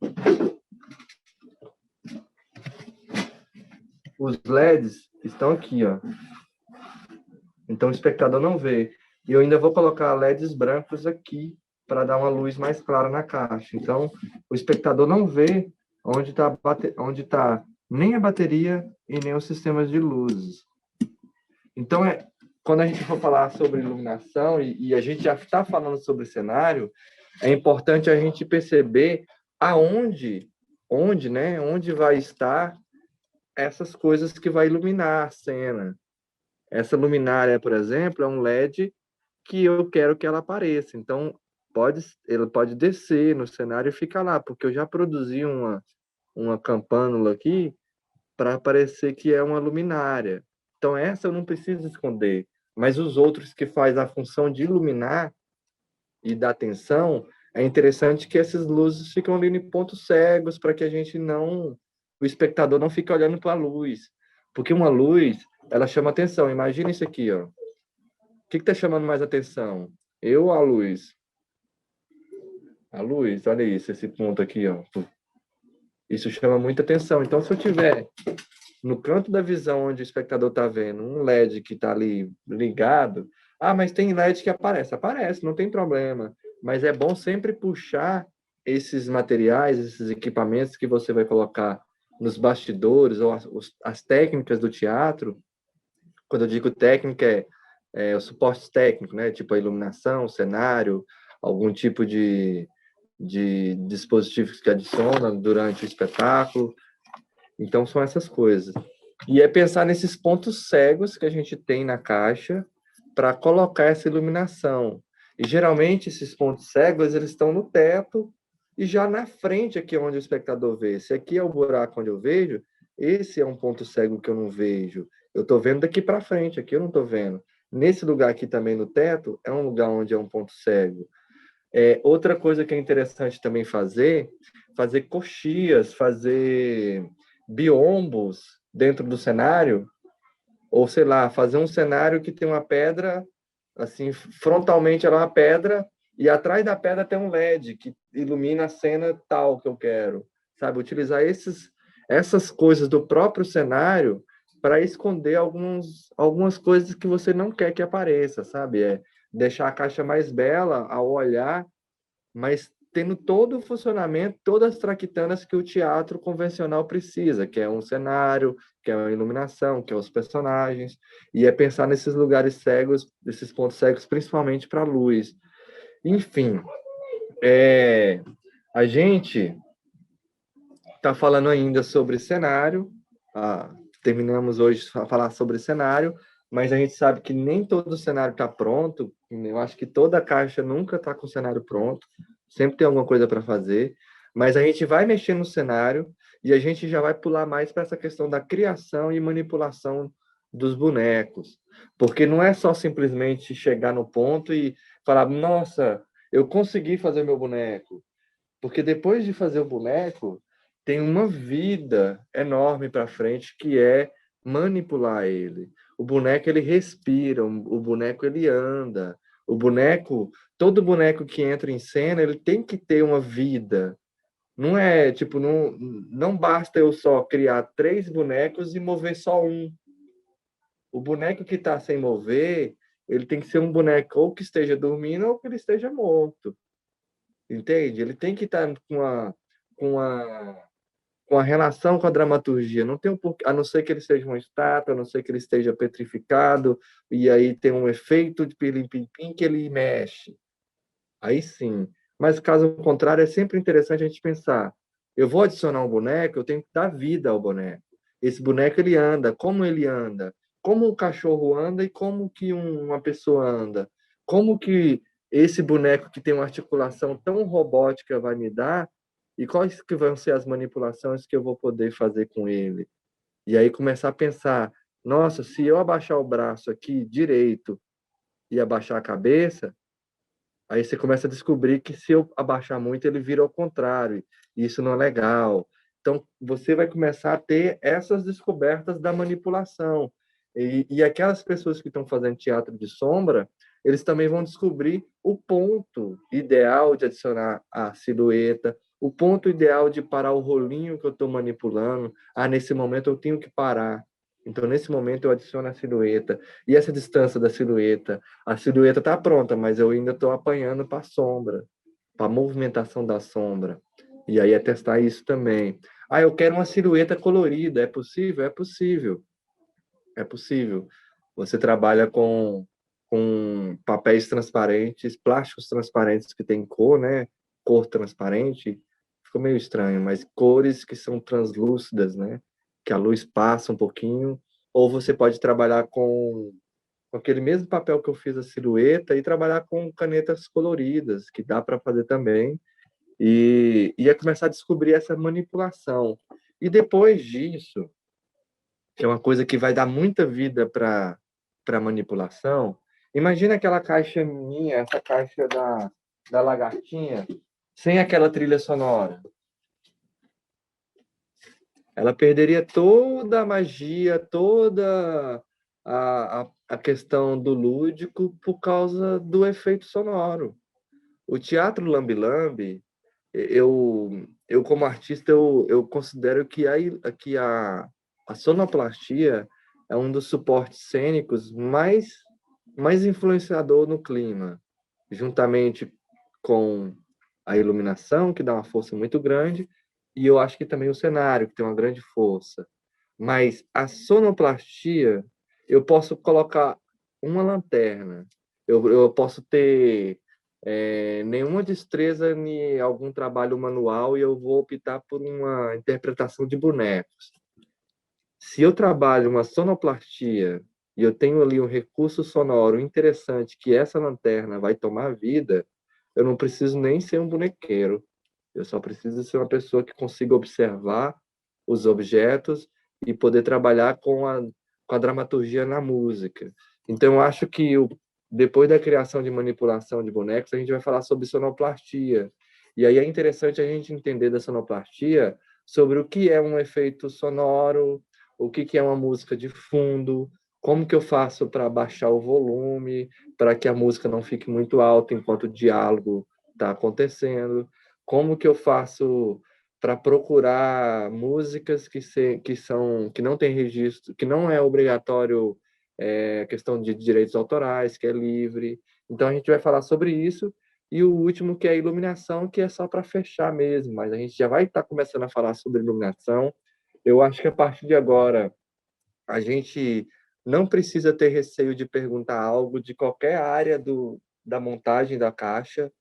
os LEDs estão aqui, ó. Então o espectador não vê. E eu ainda vou colocar LEDs brancos aqui para dar uma luz mais clara na caixa. Então o espectador não vê onde tá nem a bateria e nem os sistemas de luzes. Então quando a gente for falar sobre iluminação e a gente já está falando sobre cenário, é importante a gente perceber onde vai estar essas coisas que vai iluminar a cena. Essa luminária, por exemplo, é um LED que eu quero que ela apareça. Então, ela pode descer no cenário e ficar lá, porque eu já produzi uma campânula aqui para parecer que é uma luminária. Então, essa eu não preciso esconder. Mas os outros que faz a função de iluminar e dar atenção, é interessante que essas luzes ficam ali em pontos cegos para que o espectador não fique olhando para a luz. Porque uma luz, ela chama atenção. Imagina isso aqui, ó. O que está chamando mais atenção? Eu ou a luz? A luz, olha isso, esse ponto aqui, ó. Isso chama muita atenção. Então, se eu tiver no canto da visão onde o espectador está vendo um LED que está ali ligado, mas tem LED que aparece, não tem problema. Mas é bom sempre puxar esses materiais, esses equipamentos que você vai colocar nos bastidores ou as técnicas do teatro. Quando eu digo técnica, os suportes técnicos, né? Tipo a iluminação, o cenário, algum tipo de dispositivos que adicionam durante o espetáculo. Então, são essas coisas. E é pensar nesses pontos cegos que a gente tem na caixa para colocar essa iluminação. E, geralmente, esses pontos cegos, eles estão no teto e já na frente aqui onde o espectador vê. Se aqui é o buraco onde eu vejo, esse é um ponto cego que eu não vejo. Eu estou vendo daqui para frente, aqui eu não estou vendo. Nesse lugar aqui também no teto, é um lugar onde é um ponto cego. Outra coisa que é interessante também fazer coxias, fazer biombos dentro do cenário, ou sei lá, fazer um cenário que tem uma pedra, assim, frontalmente ela é uma pedra, e atrás da pedra tem um LED que ilumina a cena tal que eu quero, sabe? Utilizar essas coisas do próprio cenário para esconder algumas coisas que você não quer que apareça, sabe? Deixar a caixa mais bela ao olhar, mas tendo todo o funcionamento, todas as traquitanas que o teatro convencional precisa, que é um cenário, que é uma iluminação, que é os personagens, e é pensar nesses lugares cegos, nesses pontos cegos, principalmente para a luz. Enfim, a gente está falando ainda sobre cenário, terminamos hoje a falar sobre cenário, mas a gente sabe que nem todo o cenário está pronto. Eu acho que toda caixa nunca está com o cenário pronto, sempre tem alguma coisa para fazer, mas a gente vai mexer no cenário e a gente já vai pular mais para essa questão da criação e manipulação dos bonecos, porque não é só simplesmente chegar no ponto e falar, nossa, eu consegui fazer meu boneco, porque depois de fazer o boneco, tem uma vida enorme para frente, que é manipular ele. O boneco, ele respira, o boneco, ele anda. O boneco, todo boneco que entra em cena, ele tem que ter uma vida. Não é, tipo, não basta eu só criar 3 bonecos e mover só um. O boneco que está sem mover, ele tem que ser um boneco ou que esteja dormindo ou que ele esteja morto. Entende? Ele tem que estar com a relação com a dramaturgia. Não tem um porquê, a não ser que ele seja uma estátua, a não ser que ele esteja petrificado, e aí tem um efeito de pilim-pim-pim que ele mexe. Aí sim. Mas caso contrário, é sempre interessante a gente pensar, eu vou adicionar um boneco, eu tenho que dar vida ao boneco. Esse boneco, ele anda, como o cachorro anda e como que uma pessoa anda. Como que esse boneco que tem uma articulação tão robótica vai me dar e quais que vão ser as manipulações que eu vou poder fazer com ele. E aí começar a pensar, nossa, se eu abaixar o braço aqui direito e abaixar a cabeça, aí você começa a descobrir que se eu abaixar muito, ele vira ao contrário, e isso não é legal. Então, você vai começar a ter essas descobertas da manipulação. E aquelas pessoas que estão fazendo teatro de sombra, eles também vão descobrir o ponto ideal de adicionar a silhueta, o ponto ideal de parar o rolinho que eu estou manipulando. Nesse momento eu tenho que parar. Então, nesse momento, eu adiciono a silhueta. E essa distância da silhueta? A silhueta está pronta, mas eu ainda estou apanhando para a sombra, para a movimentação da sombra. E aí é testar isso também. Eu quero uma silhueta colorida. É possível? É possível. É possível. Você trabalha com papéis transparentes, plásticos transparentes que tem cor, né? Cor transparente. Ficou meio estranho, mas cores que são translúcidas, né? Que a luz passa um pouquinho. Ou você pode trabalhar com aquele mesmo papel que eu fiz a silhueta e trabalhar com canetas coloridas, que dá para fazer também. E é começar a descobrir essa manipulação. E depois disso, que é uma coisa que vai dar muita vida para manipulação. Imagina aquela caixa minha, essa caixa da lagartinha, sem aquela trilha sonora. Ela perderia toda a magia, toda a questão do lúdico por causa do efeito sonoro. O teatro lambe-lambe, eu como artista, eu considero que a sonoplastia é um dos suportes cênicos mais influenciador no clima, juntamente com a iluminação, que dá uma força muito grande, e eu acho que também o cenário, que tem uma grande força. Mas a sonoplastia, eu posso colocar uma lanterna, eu posso ter nenhuma destreza em algum trabalho manual e eu vou optar por uma interpretação de bonecos. Se eu trabalho uma sonoplastia e eu tenho ali um recurso sonoro interessante que essa lanterna vai tomar vida, eu não preciso nem ser um bonequeiro. Eu só preciso ser uma pessoa que consiga observar os objetos e poder trabalhar com a dramaturgia na música. Então, eu acho que depois da criação de manipulação de bonecos, a gente vai falar sobre sonoplastia. E aí é interessante a gente entender da sonoplastia sobre o que é um efeito sonoro, o que é uma música de fundo, como que eu faço para baixar o volume, para que a música não fique muito alta enquanto o diálogo está acontecendo, como que eu faço para procurar músicas que não tem registro, que não é obrigatório questão de direitos autorais, que é livre. Então, a gente vai falar sobre isso E o último, que é a iluminação, que é só para fechar mesmo, mas a gente já vai estar começando a falar sobre iluminação. Eu acho que a partir de agora, a gente não precisa ter receio de perguntar algo de qualquer área da montagem da caixa.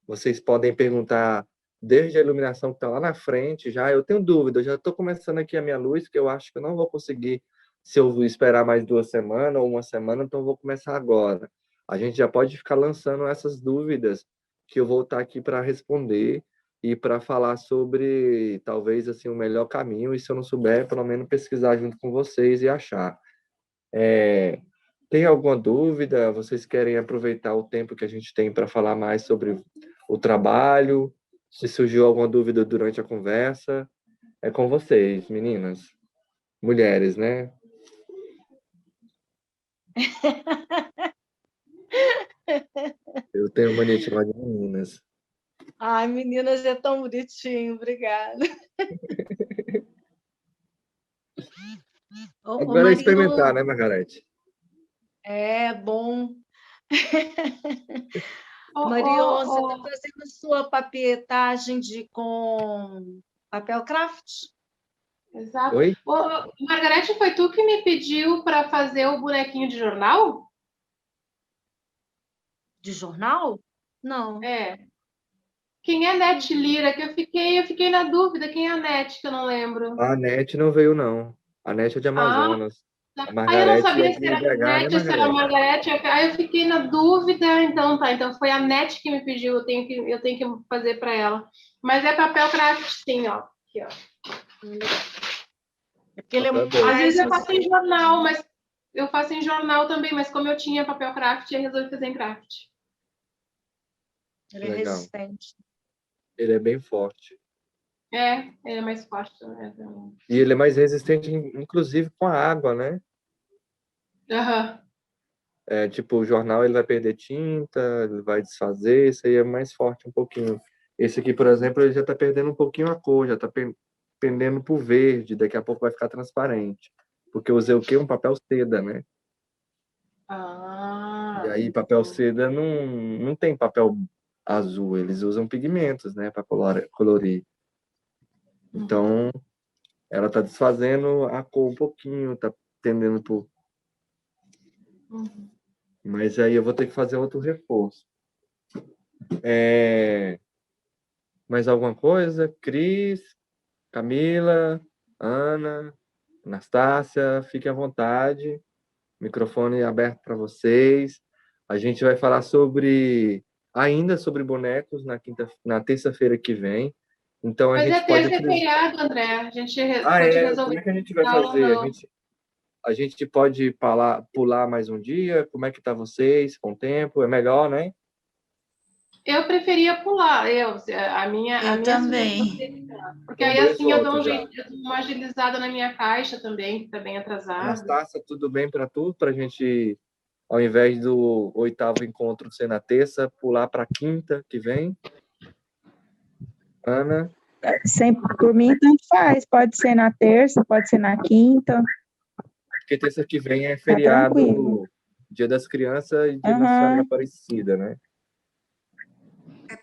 Vocês podem perguntar desde a iluminação que está lá na frente, já. Eu tenho dúvida, eu já estou começando aqui a minha luz, que eu acho que eu não vou conseguir se eu esperar mais 2 semanas ou uma semana, então eu vou começar agora. A gente já pode ficar lançando essas dúvidas que eu vou estar aqui para responder e para falar sobre, talvez, assim, o melhor caminho, e se eu não souber, pelo menos pesquisar junto com vocês e achar. Tem alguma dúvida? Vocês querem aproveitar o tempo que a gente tem para falar mais sobre o trabalho? Se surgiu alguma dúvida durante a conversa, é com vocês, meninas. Mulheres, né? Eu tenho mania de chamar de meninas. Ai, meninas, é tão bonitinho, obrigada. Ô, Agora é experimentar, né, Margarete? É bom. Ô, Marion, você ô, está fazendo sua papietagem com papel craft? exato. Oi? Ô, Margarete, foi tu que me pediu para fazer o bonequinho de jornal? De jornal? Não. É. Quem é Net Lira? Que eu fiquei na dúvida. Quem é a Net, que eu não lembro. A NET não veio, não. A NET é de Ah, Amazonas. A aí eu não Margarete é sabia se de era BH, né, Net ou se era Margarete? Margarete. Aí eu fiquei na dúvida. Então tá. Então foi a Net que me pediu. Eu tenho que fazer para ela. Mas é papel craft, sim, ó. Aqui, ó. Porque ele é Papel muito bom. Às vezes mais eu faço em jornal, mas eu faço em jornal também. Mas como eu tinha papel craft, eu resolvi fazer em craft. ele é Legal. resistente. Ele é bem forte. Ele é mais forte, né? E ele é mais resistente, inclusive, com a água, né? Aham. Tipo, o jornal ele vai perder tinta, ele vai desfazer, esse aí é mais forte um pouquinho. Esse aqui, por exemplo, ele já está perdendo um pouquinho a cor, já está pendendo para o verde, daqui a pouco vai ficar transparente. Porque eu usei o quê? Um papel seda, né? Ah. E aí, papel seda não tem papel azul, eles usam pigmentos, né, para colorir. Então, ela está desfazendo a cor um pouquinho, está tendendo por. Uhum. Mas aí eu vou ter que fazer outro reforço. Mais alguma coisa? Cris, Camila, Ana, Anastácia, fiquem à vontade. Microfone aberto para vocês. A gente vai falar ainda sobre bonecos na terça-feira que vem. Então a Mas é gente pode terça é feriado, André. A gente pode Como resolver é que a gente vai aula fazer? no. A gente pode pular mais um dia? Como é que tá vocês com o tempo? É melhor, né? Eu preferia pular. A Eu minha sugestão também. seria. Porque Então, aí dois assim eu dou votos um já. jeito, eu dou uma agilizada na minha caixa também, que está bem atrasada. Anastácia, tudo bem para tu? Para a gente, ao invés do 8º encontro ser na terça, pular para quinta que vem? Ana? Sempre, por mim, tanto faz. Pode ser na terça, pode ser na quinta. Porque terça que vem é Tá feriado, tranquilo. Dia das Crianças e Dia da Senhora Aham. Aparecida, né?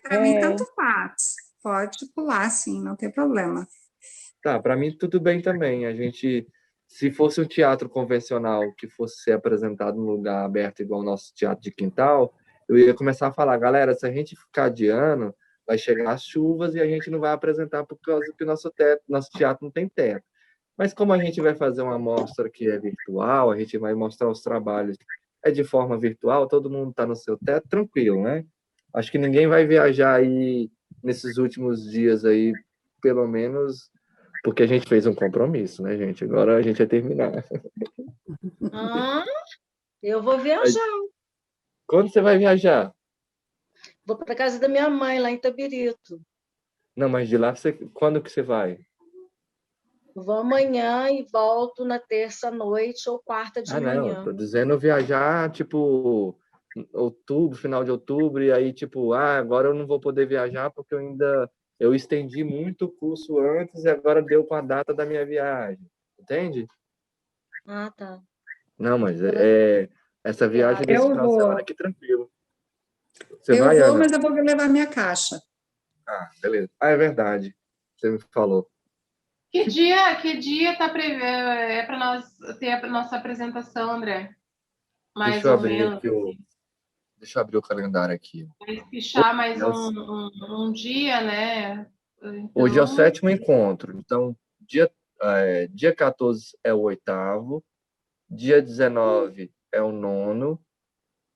Para mim, tanto faz. Pode pular, sim, não tem problema. Tá, para mim tudo bem também. Se fosse um teatro convencional que fosse ser apresentado num lugar aberto igual o nosso teatro de quintal, eu ia começar a falar, galera, se a gente ficar adiando, vai chegar as chuvas e a gente não vai apresentar por causa que nosso teatro não tem teto. Mas como a gente vai fazer uma mostra que é virtual, a gente vai mostrar os trabalhos de forma virtual, todo mundo está no seu teto, tranquilo, né? Acho que ninguém vai viajar aí nesses últimos dias aí, pelo menos porque a gente fez um compromisso, né, gente? Agora a gente vai terminar. Eu vou viajar. Quando você vai viajar? Vou para casa da minha mãe, lá em Itabirito. Não, mas de lá, quando que você vai? Vou amanhã e volto na terça-noite ou quarta de Ah, não, manhã. tô dizendo viajar, tipo, outubro, final de outubro, e aí, tipo, agora eu não vou poder viajar porque eu estendi muito o curso antes e agora deu com a data da minha viagem. Entende? Ah, tá. Não, mas essa viagem desse Eu final de semana vou. aqui, tranquilo. Você Eu vai, vou, Ana? mas eu vou levar minha caixa. Ah, beleza. Ah, é verdade. Você me falou. Que dia tá para nós ter a nossa apresentação, André? Mais Deixa eu ou abrir menos. aqui deixa eu abrir o calendário aqui. Vai fichar mais Hoje um dia, né? hoje é o Então, 7º encontro. Então, dia 14 é o 8º, dia 19 é o 9º,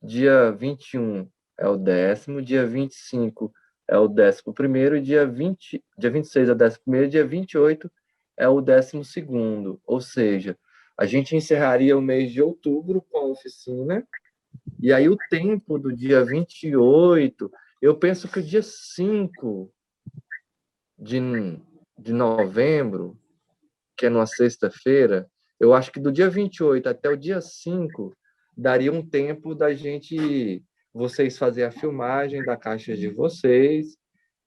dia 21 é o 10º, dia 25 é o 11º, e dia 26 é o 11º, dia 28 é o 12º. Ou seja, a gente encerraria o mês de outubro com a oficina, e aí o tempo do dia 28, eu penso que o dia 5 de, de novembro, que é numa sexta-feira, eu acho que do dia 28 até o dia 5 daria um tempo da gente, vocês fazer a filmagem da caixa de vocês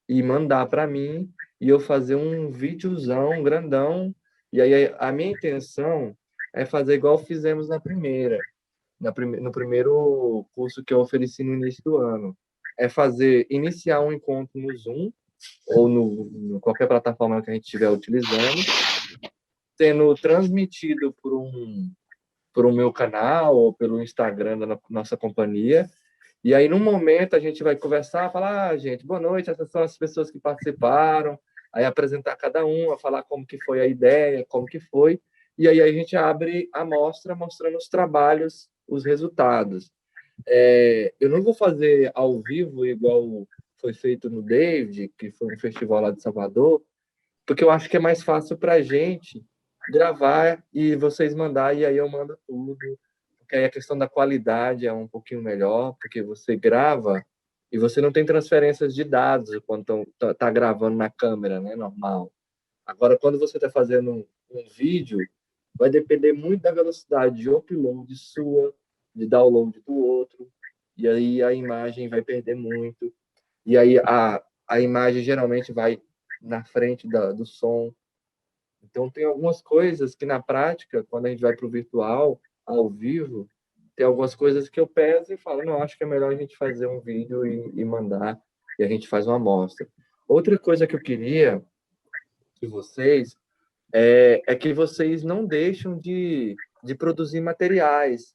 e mandar para mim, e eu fazer um videozão grandão. E aí a minha intenção é fazer igual fizemos no primeiro curso que eu ofereci no início do ano. É iniciar um encontro no Zoom, ou no qualquer plataforma que a gente estiver utilizando, sendo transmitido por um meu canal ou pelo Instagram da nossa companhia. E aí, no momento, a gente vai conversar, falar, gente, boa noite, essas são as pessoas que participaram, aí apresentar cada um, falar como que foi a ideia, como que foi, e aí a gente abre a mostra mostrando os trabalhos, os resultados. Eu não vou fazer ao vivo igual foi feito no David, que foi um festival lá de Salvador, porque eu acho que é mais fácil para a gente gravar e vocês mandar, e aí eu mando tudo, porque aí a questão da qualidade é um pouquinho melhor, porque você grava e você não tem transferências de dados quando tá gravando na câmera, né, normal. Agora, quando você está fazendo um vídeo, vai depender muito da velocidade de upload sua, de download do outro, e aí a imagem vai perder muito. E aí a imagem geralmente vai na frente do som. Então, tem algumas coisas que, na prática, quando a gente vai para o virtual, ao vivo, tem algumas coisas que eu peço e falo, não, acho que é melhor a gente fazer um vídeo e mandar, e a gente faz uma amostra. Outra coisa que eu queria de vocês é que vocês não deixam de produzir materiais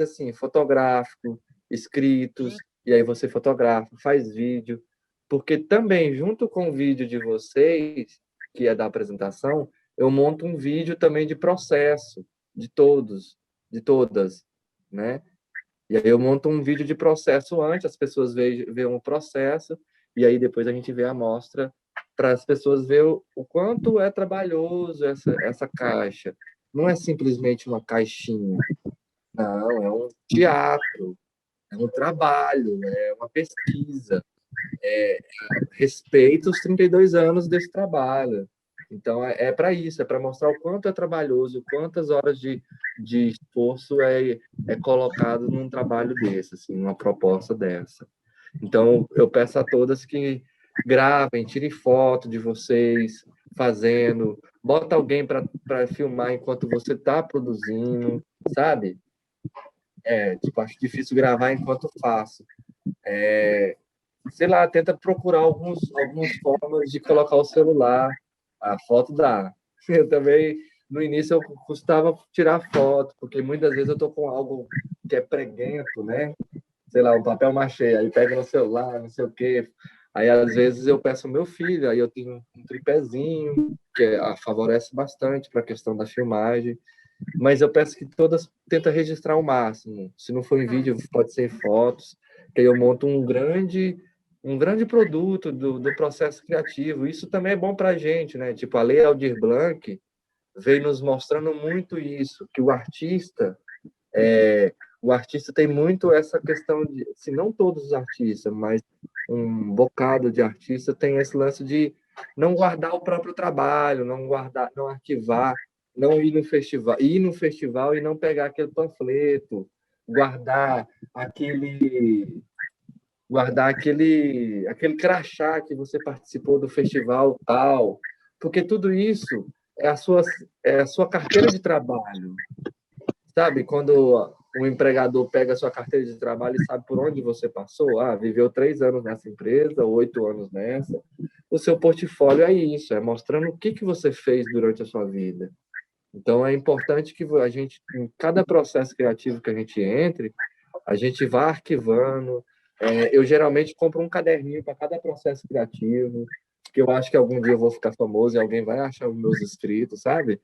assim, fotográficos, escritos, e aí você fotografa, faz vídeo, porque também, junto com o vídeo de vocês, que é da apresentação, eu monto um vídeo também de processo, de todas, né? E aí eu monto um vídeo de processo antes, as pessoas veem o processo, e aí depois a gente vê a amostra para as pessoas ver o quanto é trabalhoso essa caixa. Não é simplesmente uma caixinha, não, é um teatro, é um trabalho, é uma pesquisa, respeita os 32 anos desse trabalho. Então, para isso, é para mostrar o quanto é trabalhoso, quantas horas de esforço é colocado num trabalho desse, assim, numa proposta dessa. Então, eu peço a todas que gravem, tirem foto de vocês fazendo, bota alguém para filmar enquanto você está produzindo, sabe? Tipo, acho difícil gravar enquanto faço. Sei lá, tenta procurar algumas formas de colocar o celular, a foto dá. Eu também, no início, eu custava tirar foto, porque muitas vezes eu estou com algo que é preguento, né? Sei lá, um papel machê, aí pega no celular, não sei o quê. Aí, às vezes, eu peço ao meu filho, aí eu tenho um tripézinho, que favorece bastante para a questão da filmagem. Mas eu peço que todas tentem registrar o máximo. Se não for em vídeo, pode ser em fotos, que aí eu monto um grande produto do processo criativo. Isso também é bom para a gente, né? Tipo, a Lei Aldir Blanc veio nos mostrando muito isso, que o artista tem muito essa questão de, se não todos os artistas, mas um bocado de artista tem esse lance de não guardar o próprio trabalho, não guardar, não arquivar, não ir no festival e não pegar aquele panfleto, guardar aquele crachá que você participou do festival tal, porque tudo isso é a sua carteira de trabalho, sabe? Quando um empregador pega a sua carteira de trabalho e sabe por onde você passou. Ah, viveu 3 anos nessa empresa, 8 anos nessa. O seu portfólio é isso, é mostrando o que você fez durante a sua vida. Então, é importante que a gente, em cada processo criativo que a gente entre, a gente vá arquivando. Eu geralmente compro um caderninho para cada processo criativo, porque eu acho que algum dia eu vou ficar famoso e alguém vai achar os meus escritos, sabe?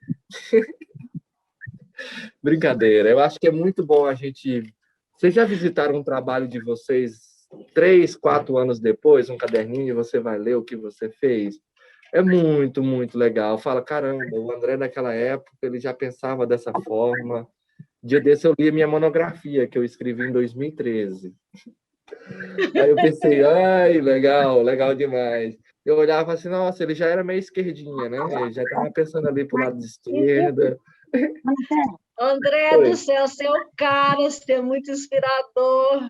Brincadeira. Eu acho que é muito bom a gente... Vocês já visitaram um trabalho de vocês 3, 4 anos depois, um caderninho, e você vai ler o que você fez? É muito, muito legal. Fala, caramba, o André naquela época, ele já pensava dessa forma. Dia desse eu li a minha monografia, que eu escrevi em 2013. Aí eu pensei, ai, legal, legal demais. Eu olhava assim, nossa, ele já era meio esquerdinha, né? Ele já estava pensando ali pro lado de esquerda. André Oi. do céu, você é o cara, você é muito inspirador.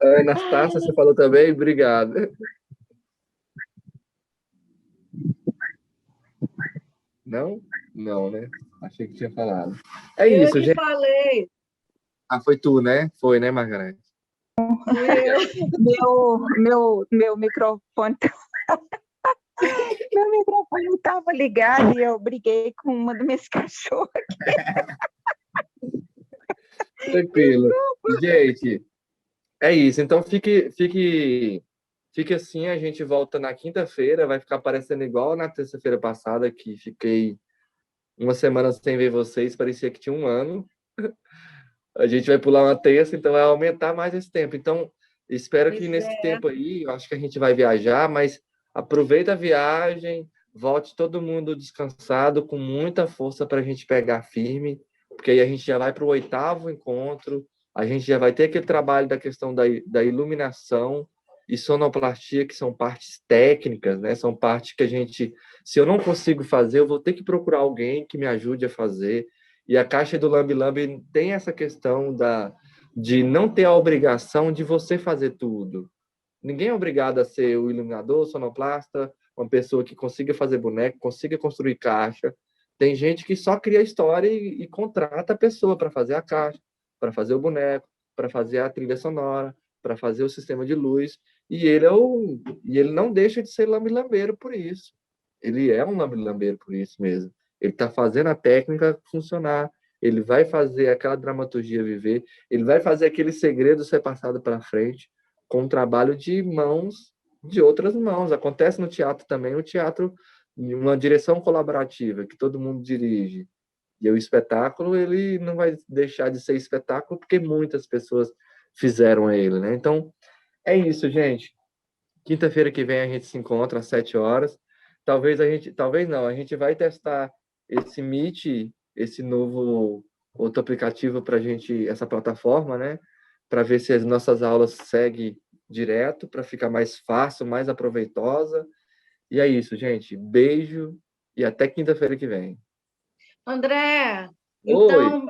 Anastácia, você falou também? Obrigado. Não? Não, né? Achei que tinha falado. É Eu isso, que gente. falei. Ah, foi tu, né? Foi, né, Margareth? Meu microfone. Meu microfone não estava ligado e eu briguei com uma das minhas cachorras. Tranquilo. Gente, é isso. Então, fique assim. A gente volta na quinta-feira. Vai ficar parecendo igual na terça-feira passada, que fiquei uma semana sem ver vocês. Parecia que tinha um ano. A gente vai pular uma terça, então vai aumentar mais esse tempo. Então, espero que Pois nesse é. tempo aí, eu acho que a gente vai viajar, mas aproveita a viagem, volte todo mundo descansado, com muita força para a gente pegar firme, porque aí a gente já vai para o 8º encontro, a gente já vai ter aquele trabalho da questão da iluminação e sonoplastia, que são partes técnicas, né? São partes que a gente, se eu não consigo fazer, eu vou ter que procurar alguém que me ajude a fazer. E a caixa do Lambi Lambi tem essa questão de não ter a obrigação de você fazer tudo. Ninguém é obrigado a ser o iluminador, sonoplasta, uma pessoa que consiga fazer boneco, consiga construir caixa. Tem gente que só cria história e contrata a pessoa para fazer a caixa, para fazer o boneco, para fazer a trilha sonora, para fazer o sistema de luz. E ele não deixa de ser lambi-lambeiro por isso. Ele é um lambi-lambeiro por isso mesmo. Ele está fazendo a técnica funcionar, ele vai fazer aquela dramaturgia viver, ele vai fazer aquele segredo ser passado para frente com um trabalho de mãos, de outras mãos. Acontece no teatro também, o teatro em uma direção colaborativa, que todo mundo dirige. E o espetáculo, ele não vai deixar de ser espetáculo porque muitas pessoas fizeram ele, né? Então, é isso, gente. Quinta-feira que vem a gente se encontra às 7 horas. Talvez não, a gente vai testar esse Meet, esse novo outro aplicativo para a gente, essa plataforma, né? Para ver se as nossas aulas seguem direto, para ficar mais fácil, mais aproveitosa. E é isso, gente. Beijo e até quinta-feira que vem. André, Oi. então,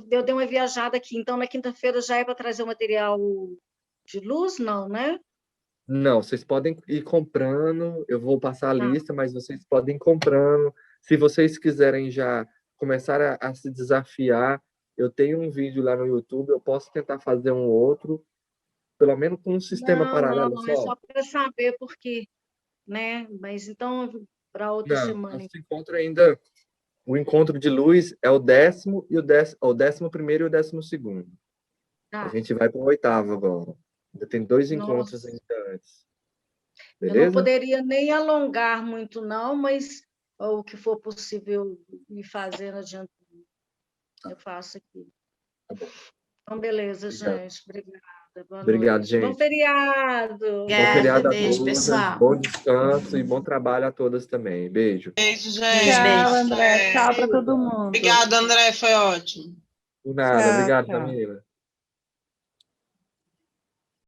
eu dei uma viajada aqui, então na quinta-feira já é para trazer o material de luz, não, né? Não, vocês podem ir comprando, eu vou passar a Tá. lista, mas vocês podem ir comprando. Se vocês quiserem já começar a se desafiar, eu tenho um vídeo lá no YouTube, eu posso tentar fazer um outro, pelo menos com um sistema paralelo É só. só para saber por quê, né? Mas então, para outra Não, semana. nosso encontro ainda, o encontro de luz é o 10º e o 11º e o 12º. Tá. A gente vai para o 8º agora. Ainda tem 2 encontros Nossa. ainda antes. Eu não Beleza? poderia nem alongar muito, não, mas o que for possível me fazer adiante, eu faço aqui. Tá bom. Então, beleza, Obrigado. gente. Obrigada. Boa Obrigado, noite. gente. Bom feriado. Bom Obrigada, feriado a beijo, todas, pessoal. bom descanso e bom trabalho a todas também. Beijo. Beijo, gente. Beijo, beijo. Tchau, André. Tchau para todo mundo. Obrigada, André. Foi ótimo. Por nada. Tchau, Obrigado, tchau. Camila.